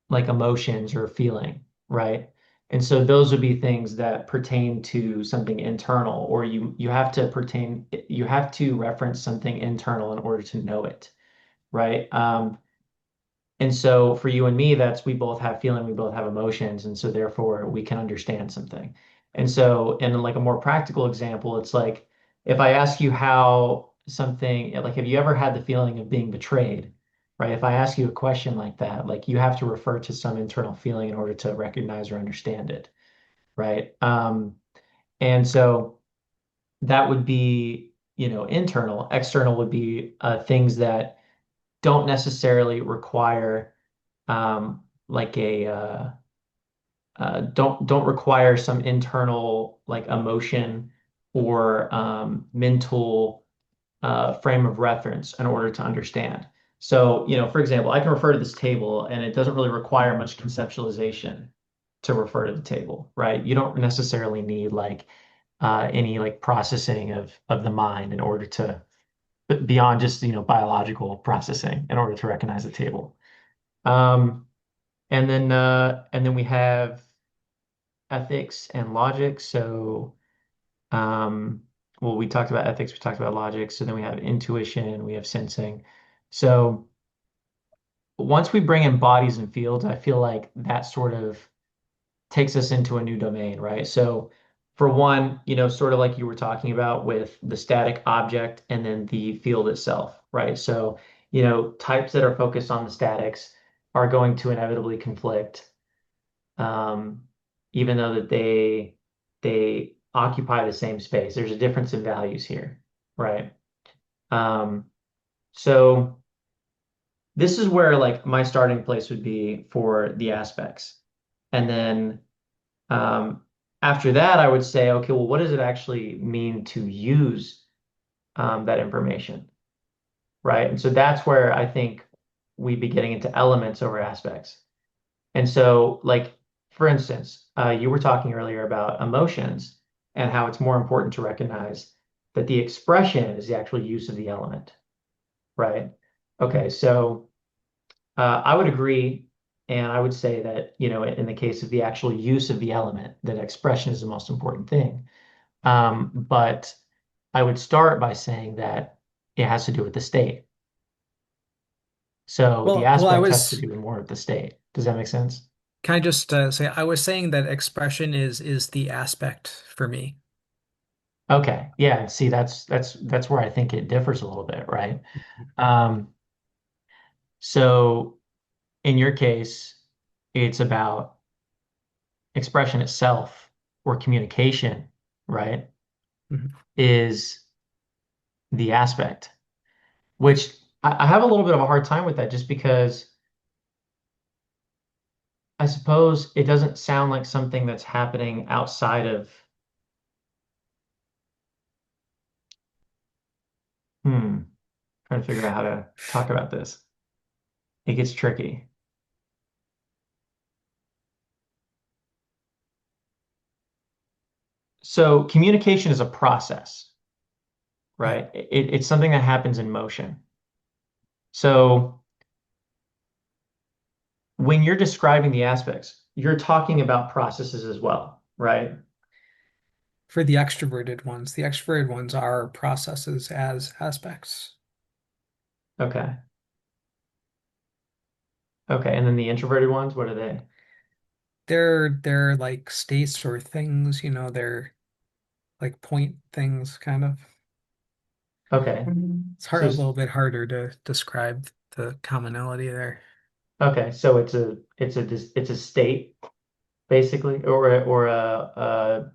A: like emotions or feeling, right? And so those would be things that pertain to something internal, or you have to reference something internal in order to know it, right? And so for you and me, that's we both have feeling, we both have emotions, and so therefore we can understand something. And so in like a more practical example, it's like if I ask you how something, like have you ever had the feeling of being betrayed, right? If I ask you a question like that, like you have to refer to some internal feeling in order to recognize or understand it, right? And so that would be, internal. External would be things that don't necessarily require like a don't require some internal like emotion or mental frame of reference in order to understand. So, for example, I can refer to this table and it doesn't really require much conceptualization to refer to the table, right? You don't necessarily need like any like processing of the mind in order to beyond just, biological processing in order to recognize the table. Um, and then we have ethics and logic. So, um, well, we talked about ethics, we talked about logic. So then we have intuition, we have sensing. So once we bring in bodies and fields, I feel like that sort of takes us into a new domain, right? So for one, sort of like you were talking about with the static object and then the field itself, right? So, types that are focused on the statics are going to inevitably conflict, um, even though that they occupy the same space. There's a difference in values here, right? Um, so this is where like my starting place would be for the aspects. And then um, after that, I would say, okay, well, what does it actually mean to use that information, right? And so that's where I think we'd be getting into elements over aspects. And so, like, for instance, you were talking earlier about emotions and how it's more important to recognize that the expression is the actual use of the element, right? Okay, so I would agree, and I would say that, in the case of the actual use of the element, that expression is the most important thing. But I would start by saying that it has to do with the state. So the
B: Well, I
A: aspect has to
B: was
A: do more with the state. Does that make sense?
B: Can I just say I was saying that expression is the aspect for me.
A: Okay. Yeah. See, that's where I think it differs a little bit, right? Um, so in your case, it's about expression itself or communication, right?
B: Mhm.
A: Is the aspect, which I have a little bit of a hard time with that just because I suppose it doesn't sound like something that's happening outside of, trying to figure out how to talk about this. It gets tricky. So communication is a process,
B: Yeah.
A: right? It's something that happens in motion. So when you're describing the aspects, you're talking about processes as well, right?
B: For the extroverted ones are processes as aspects.
A: Okay. Okay. And then the introverted ones, what are they?
B: They're like states or things, they're like point things kind of.
A: Okay.
B: It's
A: So,
B: a little bit harder to describe the commonality there.
A: okay. So it's a state basically, or a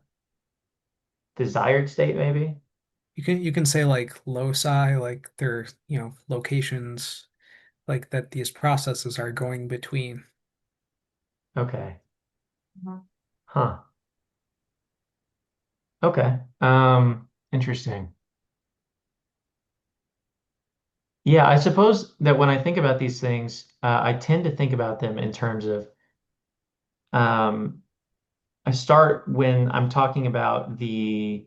A: desired state maybe.
B: You can say like loci, like they're, locations like that these processes are going between.
A: Okay. Huh. Okay. Interesting. Yeah, I suppose that when I think about these things, I tend to think about them in terms of um, I start when I'm talking about the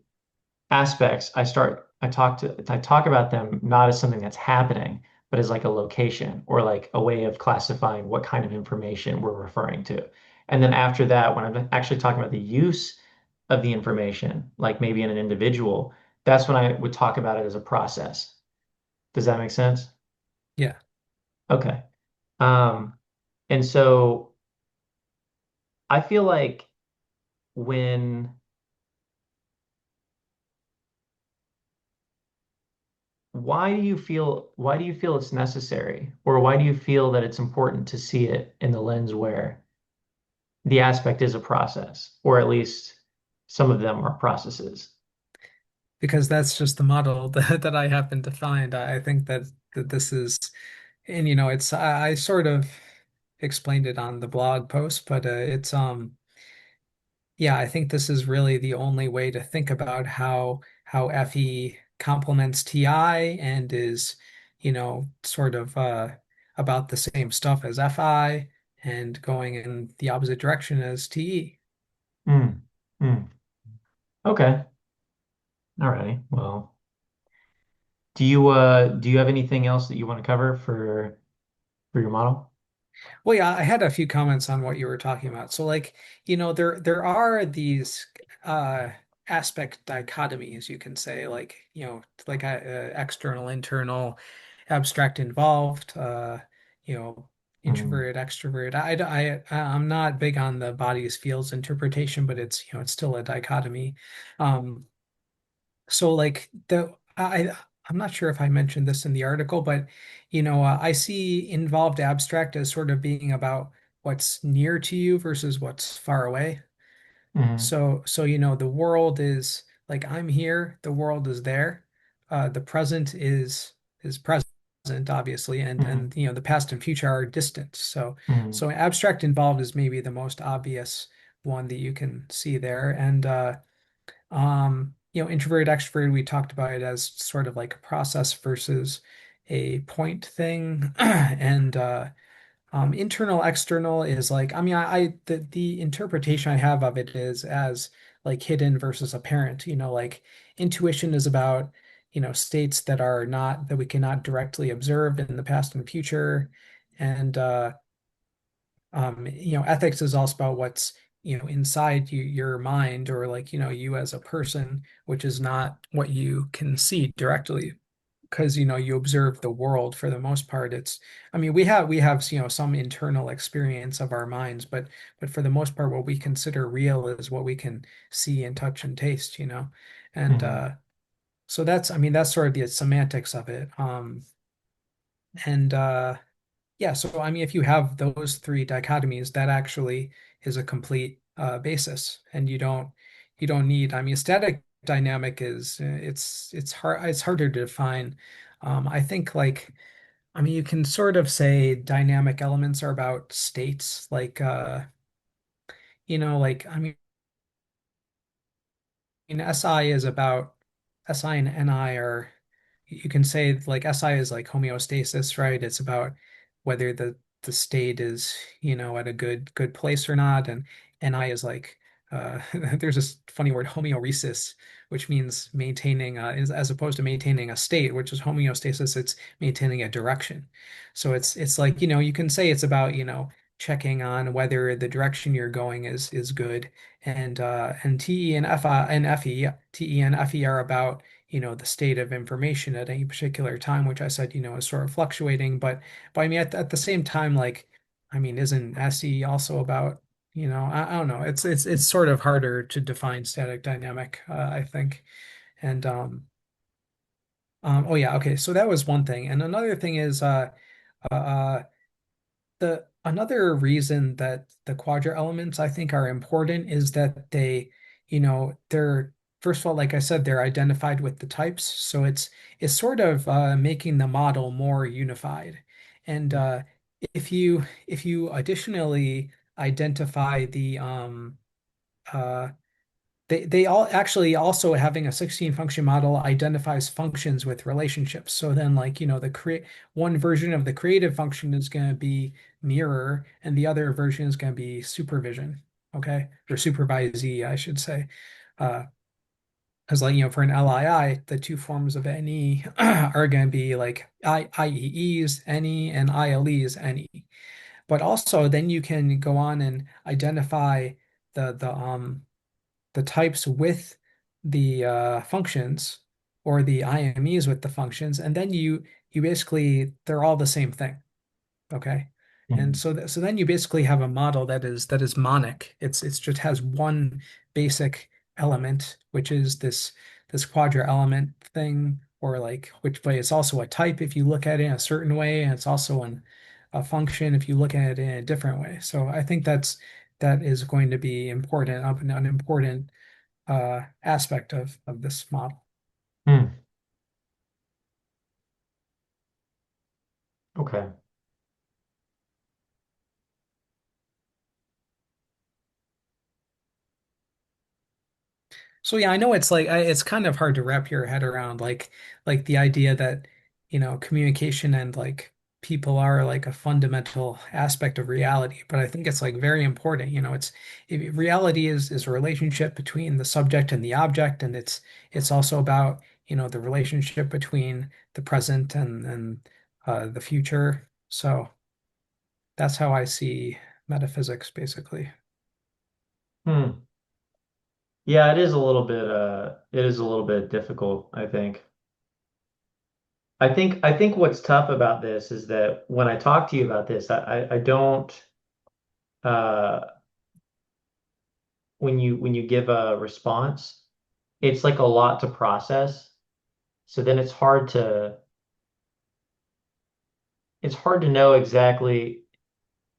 A: aspects. I talk about them not as something that's happening, but as like a location or like a way of classifying what kind of information we're referring to. And then after that, when I'm actually talking about the use of the information, like maybe in an individual, that's when I would talk about it as a process. Does that make sense?
B: Yeah.
A: Okay. Um, and so I feel like when why do you feel it's necessary, or why do you feel that it's important to see it in the lens where the aspect is a process, or at least some of them are processes?
B: Because that's just the model that I happen to find. I think that this is, and it's I sort of explained it on the blog post, but it's yeah, I think this is really the only way to think about how FE complements TI and is, sort of about the same stuff as FI and going in the opposite direction as TE.
A: Hmm. Hmm. Okay. All righty. Well, do you have anything else that you want to cover for your model?
B: Well, yeah, I had a few comments on what you were talking about. So, like, there are these uh aspect dichotomies, you can say, like, like external, internal, abstract, involved,
A: Hmm.
B: introverted, extrovert. I'm not big on the bodies fields interpretation, but it's, it's still a dichotomy. Um, so like I'm not sure if I mentioned this in the article, but I see involved abstract as sort of being about what's near to you versus what's far away.
A: Hmm.
B: So the world is like I'm here, the world is there. The present is present, obviously, and
A: Hmm.
B: the past and future are distant.
A: Hmm.
B: So abstract involved is maybe the most obvious one that you can see there. And introverted, extroverted, we talked about it as sort of like a process versus a point thing. And internal, external is like, I mean, the interpretation I have of it is as like hidden versus apparent. Like intuition is about, states that are not that we cannot directly observe in the past and future. And ethics is also about what's, inside your mind or like, you as a person, which is not what you can see directly because, you observe the world for the most part. I mean, we have, some internal experience of our minds, but for the most part, what we consider real is what we can see and touch and taste. And
A: Hmm.
B: so I mean, that's sort of the semantics of it. And Yeah, so I mean, if you have those three dichotomies, that actually is a complete basis, and you don't need. I mean, static dynamic is it's harder to define. I think like I mean, you can sort of say dynamic elements are about states, like like SI is about SI and NI are, you can say like SI is like homeostasis, right? It's about whether the state is, at a good place or not. And NI is like there's this funny word homeoresis, which means maintaining as opposed to maintaining a state, which is homeostasis, it's maintaining a direction. So it's like, you can say it's about, checking on whether the direction you're going is good and TE and FI and FE, TE and FE are about, the state of information at any particular time, which I said, is sort of fluctuating. But I mean, at the same time, like, I mean, isn't SE also about, I don't know. It's sort of harder to define static dynamic, I think. And oh yeah, okay. So that was one thing, and another thing is uh, the another reason that the quadra elements I think are important is that they're first of all, like I said, they're identified with the types, so it's sort of making the model more unified. And if you additionally identify the uh, they all actually also having a 16 function model identifies functions with relationships. So then like, the create one version of the creative function is going to be mirror and the other version is going to be supervision. okay, or supervisee, I should say. Uh, because like, for an LII, the two forms of NE are going to be like IEEs, NE, and ILEs, NE. But also then you can go on and identify the types with the functions or the IMEs with the functions, and then you basically they're all the same thing. Okay. And
A: Mhm.
B: so then you basically have a model that is monic. It's just has one basic element, which is this quadra element thing, or like which way it's also a type if you look at it in a certain way, and it's also a function if you look at it in a different way. So I think that is going to be important, an important aspect of this model.
A: Hmm. Okay.
B: So yeah, I know it's like it's kind of hard to wrap your head around like the idea that, communication and like people are like a fundamental aspect of reality, but I think it's like very important. Reality is a relationship between the subject and the object, and it's also about, the relationship between the present and the future. So that's how I see metaphysics basically.
A: Hmm. Yeah, it is a little bit difficult, I think. I think what's tough about this is that when I talk to you about this, I don't uh when you give a response, it's like a lot to process. So then it's hard to know exactly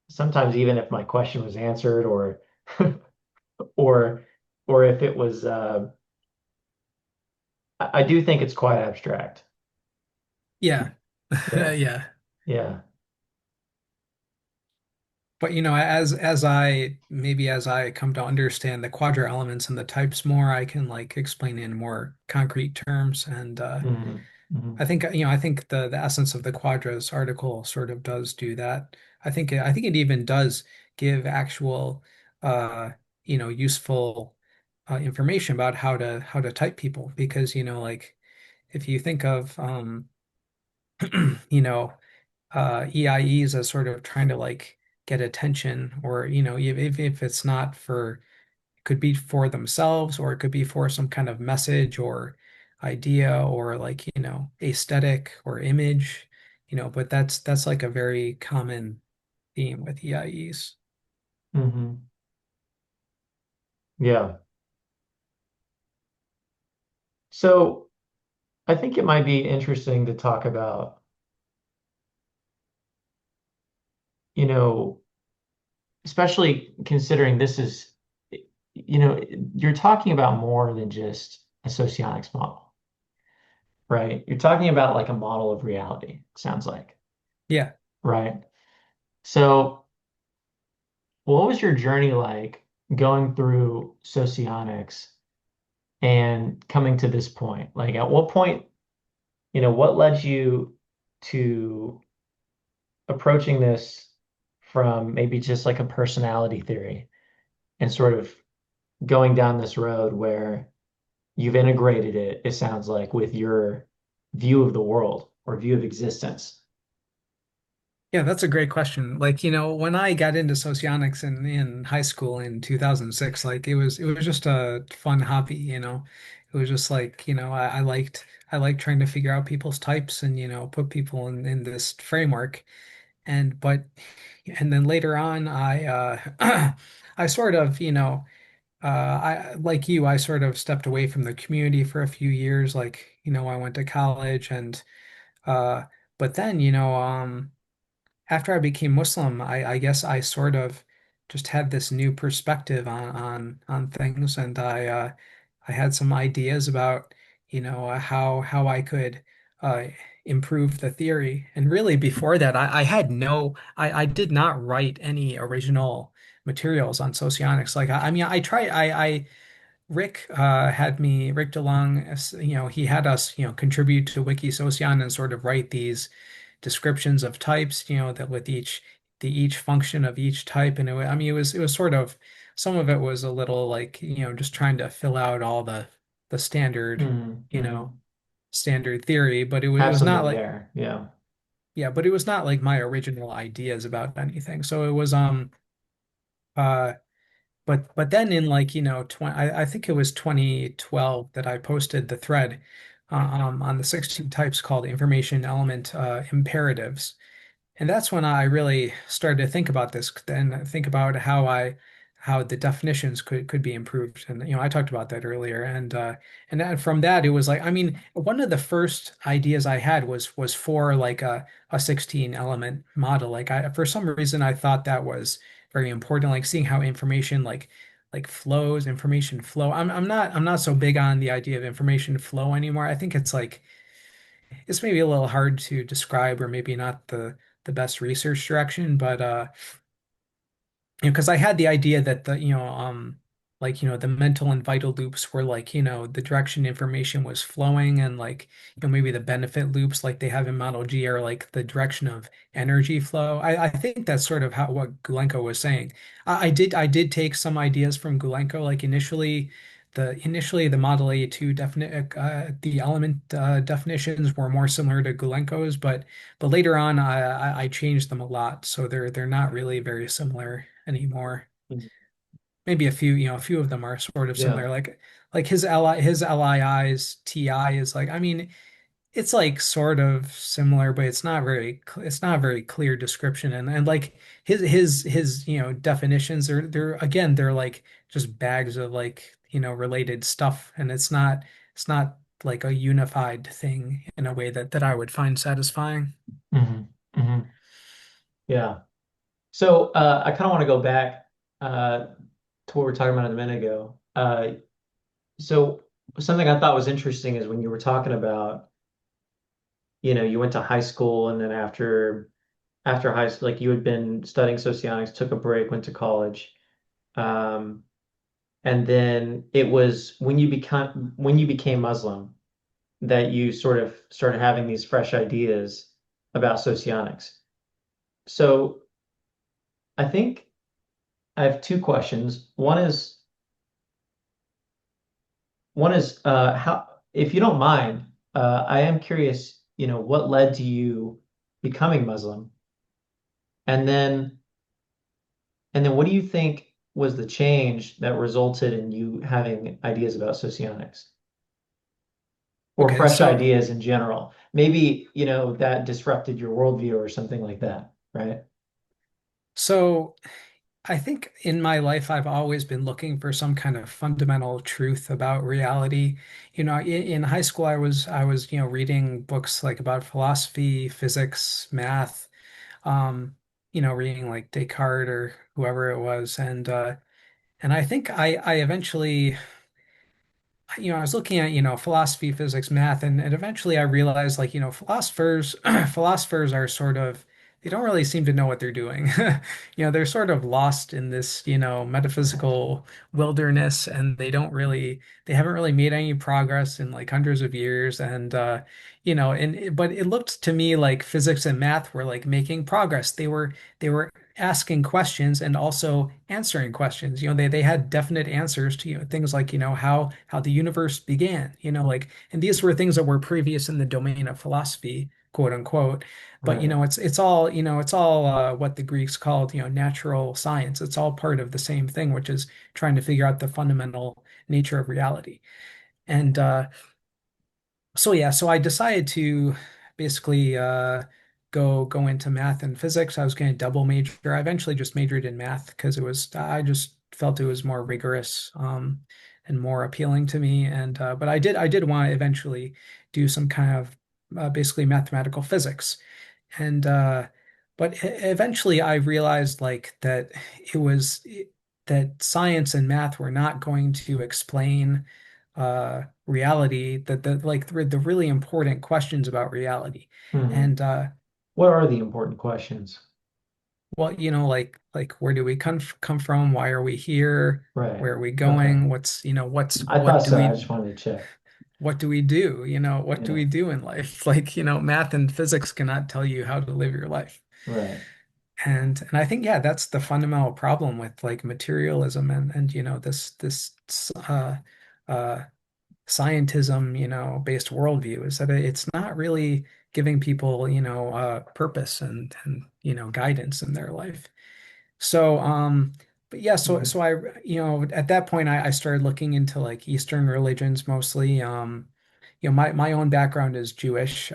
A: sometimes even if my question was answered or or if it was I do think it's quite abstract.
B: Yeah.
A: Yeah.
B: Yeah.
A: Yeah.
B: But as I come to understand the quadra elements and the types more, I can like explain in more concrete terms. And
A: Hmm. Hmm.
B: I think the essence of the quadras article sort of does do that. I think it even does give actual useful information about how to type people, because like if you think of you know EIEs as sort of trying to like get attention, or if it's not for, it could be for themselves, or it could be for some kind of message or idea, or like aesthetic or image, but that's like a very common theme with EIEs.
A: Hmm. Yeah. So I think it might be interesting to talk about, you know, especially considering this is, you're talking about more than just a socionics model, right? You're talking about like a model of reality, sounds like,
B: Yeah.
A: right? So what was your journey like going through socionics and coming to this point? Like at what point, what led you to approaching this from maybe just like a personality theory and sort of going down this road where you've integrated it, it sounds like, with your view of the world or view of existence.
B: Yeah, that's a great question. Like, when I got into socionics in high school in 2006, like it was just a fun hobby. It was just like, I liked trying to figure out people's types and, put people in this framework. And then later on, I sort of, I like you, I sort of stepped away from the community for a few years. Like, I went to college, and uh but then, after I became Muslim, I guess I sort of just had this new perspective on things, and I had some ideas about, how I could uh, improve the theory. And really, before that, I did not write any original materials on socionics. Like, I mean, I tried, Rick DeLong, he had us, contribute to Wiki Socion and sort of write these descriptions of types, that with each function of each type. And I mean, it was sort of some of it was a little like, just trying to fill out all the standard,
A: Hmm.
B: you know,
A: Hmm.
B: standard theory, but it
A: Have
B: was not
A: something
B: like,
A: there. Yeah.
B: yeah, but it was not like my original ideas about anything. So it was uh but then in like, 20, I think it was 2012 that I posted the thread on the 16 types called information element imperatives. And that's when I really started to think about this and think about how the definitions could be improved. And I talked about that earlier. And then from that it was like, I mean, one of the first ideas I had was for like a 16 element model. Like I for some reason I thought that was very important, like seeing how information like flows, information flow. I'm not so big on the idea of information flow anymore. I think it's maybe a little hard to describe or maybe not the best research direction, but because I had the idea that like, the mental and vital loops were like, the direction information was flowing, and like, maybe the benefit loops like they have in Model G are like the direction of energy flow. I think that's sort of how what Gulenko was saying. I did take some ideas from Gulenko, like initially the Model A2 definite the element definitions were more similar to Gulenko's, but later on, I changed them a lot, so they're not really very similar anymore.
A: Mhm.
B: Maybe a few of them are sort of
A: Yeah.
B: similar. Like his LII's TI is like, I mean, it's like sort of similar, but it's not a very clear description. And like his definitions are they're like just bags of like related stuff, and it's not like a unified thing in a way that I would find satisfying.
A: Hmm. Hmm. Yeah. So I kind of want to go back to what we were talking about a minute ago. So something I thought was interesting is when you were talking about, you went to high school and then after high school, like you had been studying socionics, took a break, went to college. Um, and then it was when you became Muslim that you sort of started having these fresh ideas about socionics. So I think I have two questions. One is how, if you don't mind, I am curious, what led to you becoming Muslim? And then what do you think was the change that resulted in you having ideas about socionics or
B: Okay,
A: fresh
B: so
A: ideas in general? Maybe, that disrupted your worldview or something like that, right?
B: so I think in my life, I've always been looking for some kind of fundamental truth about reality. In high school, I was reading books like about philosophy, physics, math, um, reading like Descartes or whoever it was, and I think I eventually I was looking at, philosophy, physics, math, and eventually I realized like, philosophers philosophers are sort of they don't really seem to know what they're doing. They're sort of lost in this, metaphysical wilderness, and they haven't really made any progress in like hundreds of years. But it looked to me like physics and math were like making progress. They were asking questions and also answering questions. They had definite answers to, things like, how the universe began, like, and these were things that were previous in the domain of philosophy, quote unquote. But
A: Right.
B: it's all what the Greeks called, natural science. It's all part of the same thing, which is trying to figure out the fundamental nature of reality. And so yeah, so I decided to basically go into math and physics. I was going to double major. I eventually just majored in math because I just felt it was more rigorous and more appealing to me. And but I did want to eventually do some kind of basically mathematical physics. And but eventually I realized like that it was that science and math were not going to explain reality, that the really important questions about reality.
A: Hmm.
B: And
A: What are the important questions?
B: well, like where do we come from? Why are we here?
A: Right.
B: Where are we
A: Okay.
B: going? What's,
A: I thought so. I just wanted to check.
B: what do we do? What do
A: Yeah.
B: we do in life? Like, math and physics cannot tell you how to live your life.
A: Right.
B: And I think, yeah, that's the fundamental problem with like materialism and this uh scientism, based worldview is that it's not really giving people, purpose and guidance in their life. So, but yeah, so
A: Mhm.
B: so I, at that point, I started looking into like Eastern religions mostly. My own background is Jewish.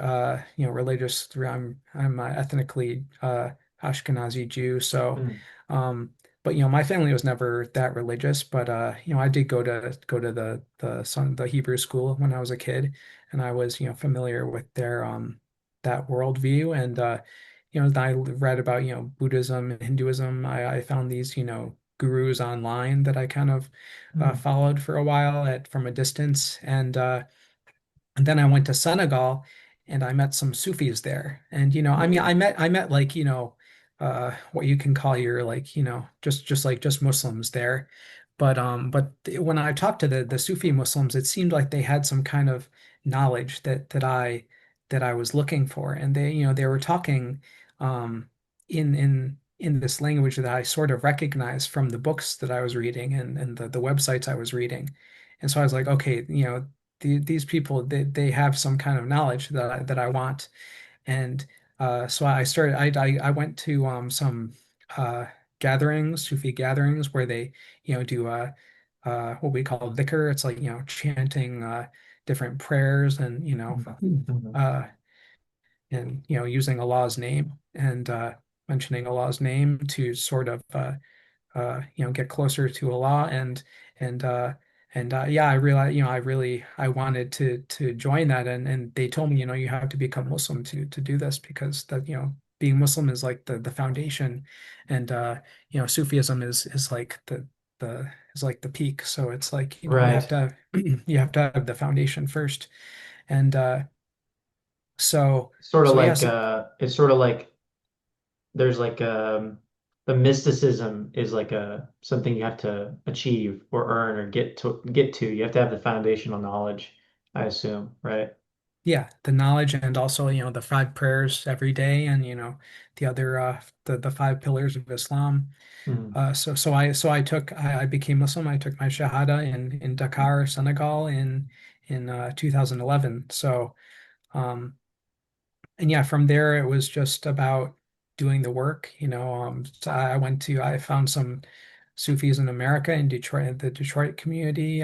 B: Religious through I'm ethnically Ashkenazi Jew. So,
A: Mm.
B: um, but my family was never that religious. But I did go to the Hebrew school when I was a kid, and I was familiar with their that worldview and I read about, Buddhism and Hinduism. I found these, gurus online that I kind of
A: Mm.
B: followed for a while from a distance. And then I went to Senegal and I met some Sufis there. And, I mean,
A: Mm.
B: I met like, what you can call your like, just Muslims there. But when I talked to the Sufi Muslims, it seemed like they had some kind of knowledge that I was looking for. And they were talking in this language that I sort of recognized from the books that I was reading and the websites I was reading. And so I was like, okay, these people they have some kind of knowledge that I want. And so I started I went to some uh gatherings, Sufi gatherings where they do what we call dhikr. It's like chanting different prayers and
A: Mhm.
B: uh using Allah's name and mentioning Allah's name to sort of get closer to Allah and yeah, I realized, I wanted to join that and they told me, you have to become Muslim to do this because that, being Muslim is like the foundation and Sufism is like the is like the peak. So it's like, you have
A: Right.
B: to have, you have to have the foundation first. And so
A: Sort of
B: so
A: like
B: yes,
A: it's sort of like there's like the mysticism is like a something you have to achieve or earn or get to. You have to have the foundational knowledge, I assume, right?
B: yeah, the knowledge and also, the five prayers every day and, the other the five pillars of Islam.
A: Mm.
B: I became Muslim. I took my Shahada in Dakar, Senegal in 2011. So and yeah, from there it was just about doing the work. So I found some Sufis in America in Detroit, the Detroit community.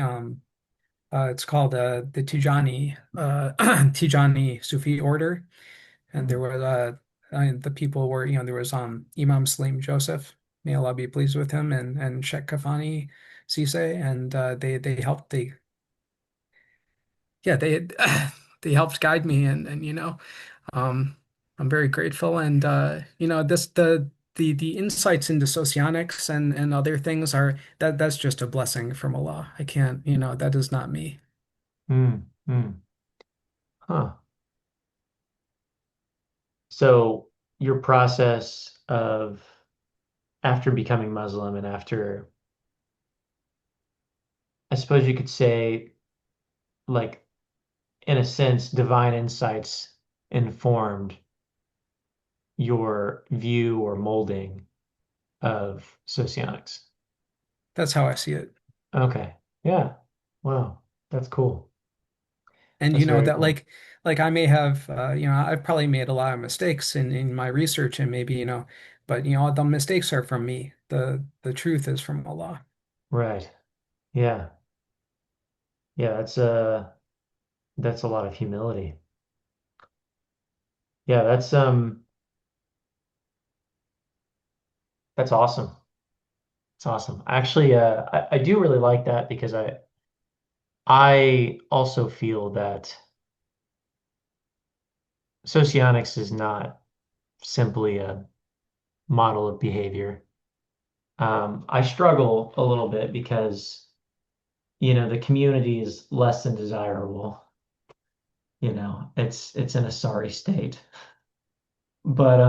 B: It's called the Tijani Tijani Sufi order, and there
A: Mm.
B: were the people were there was Imam Salim Joseph, may Allah be pleased with him, and Sheikh Kafani Sise, and they helped they they helped guide me and um, I'm very grateful and this the insights into socionics and other things are that's just a blessing from Allah. I can't that is not me.
A: Mm. Mm. Huh. So your process of after becoming Muslim and after, I suppose you could say, like, in a sense, divine insights informed your view or molding of socionics.
B: That's how I see it.
A: Okay. Yeah. Wow. That's cool.
B: And
A: That's very
B: that
A: cool.
B: like I may have I've probably made a lot of mistakes in my research and maybe but the mistakes are from me. The truth is from Allah.
A: Right. Yeah. Yeah, that's a lot of humility. Yeah, that's awesome. It's awesome. Actually, I do really like that because I also feel that socionics is not simply a model of behavior. I struggle a little bit because, the community is less than desirable. It's in a sorry state. But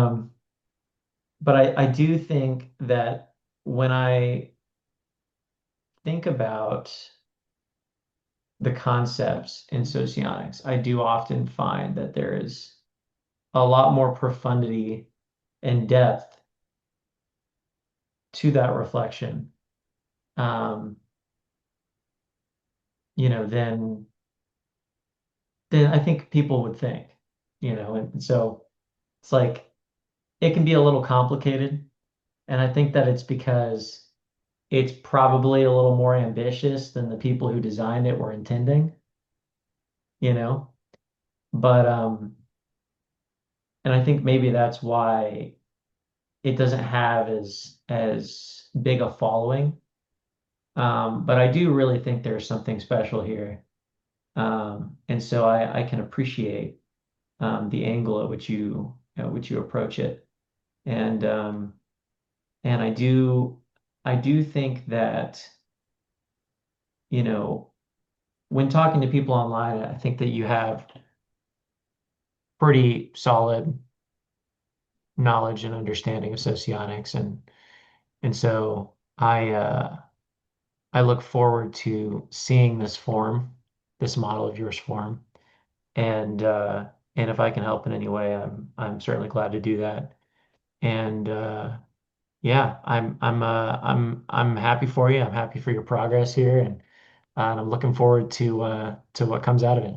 A: I do think that when I think about the concepts in socionics, I do often find that there is a lot more profundity and depth to that reflection, um, you know, then I think people would think, and so it's like it can be a little complicated. And I think that it's because it's probably a little more ambitious than the people who designed it were intending, you know? But and I think maybe that's why it doesn't have as big a following. But I do really think there's something special here. And so I can appreciate the angle at which you approach it. And and I do think that, you know, when talking to people online, I think that you have pretty solid knowledge and understanding of socionics, and so I look forward to seeing this form, this model of yours form, and and if I can help in any way, I'm certainly glad to do that. And yeah, I'm happy for you. I'm happy for your progress here, and I'm looking forward to what comes out of it.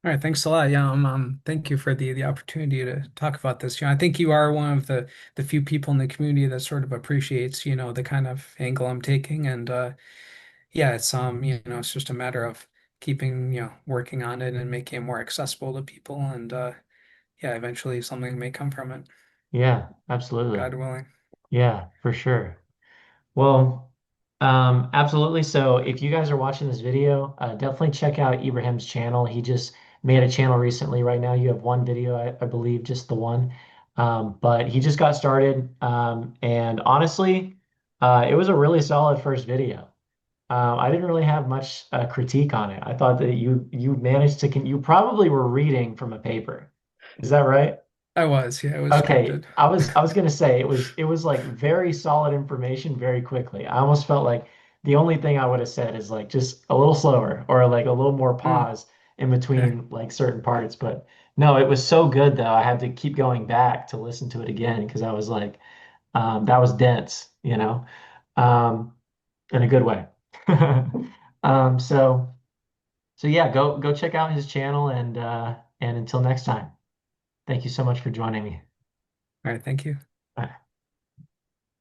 B: All right, thanks a lot. Yeah, thank you for the opportunity to talk about this. I think you are one of the few people in the community that sort of appreciates, the kind of angle I'm taking, and yeah, it's just a matter of keeping, working on it and making it more accessible to people, and yeah, eventually something may come from it,
A: Yeah, absolutely.
B: God willing.
A: Yeah, for sure. Well, absolutely. So if you guys are watching this video, definitely check out Ibrahim's channel. He just made a channel recently. Right now, you have one video, I believe, just the one. But he just got started. And honestly, it was a really solid first video. I didn't really have much critique on it. I thought that you managed to you probably were reading from a paper. Is that right?
B: Yeah, it was
A: Okay,
B: scripted.
A: I was gonna say it was like very solid information very quickly. I almost felt like the only thing I would have said is like just a little slower or like a little more
B: Mm,
A: pause in
B: okay.
A: between like certain parts. But no, it was so good though. I had to keep going back to listen to it again because I was like, that was dense, um, in a good way. Um, so so yeah, go check out his channel and until next time, thank you so much for joining me.
B: All right, thank you.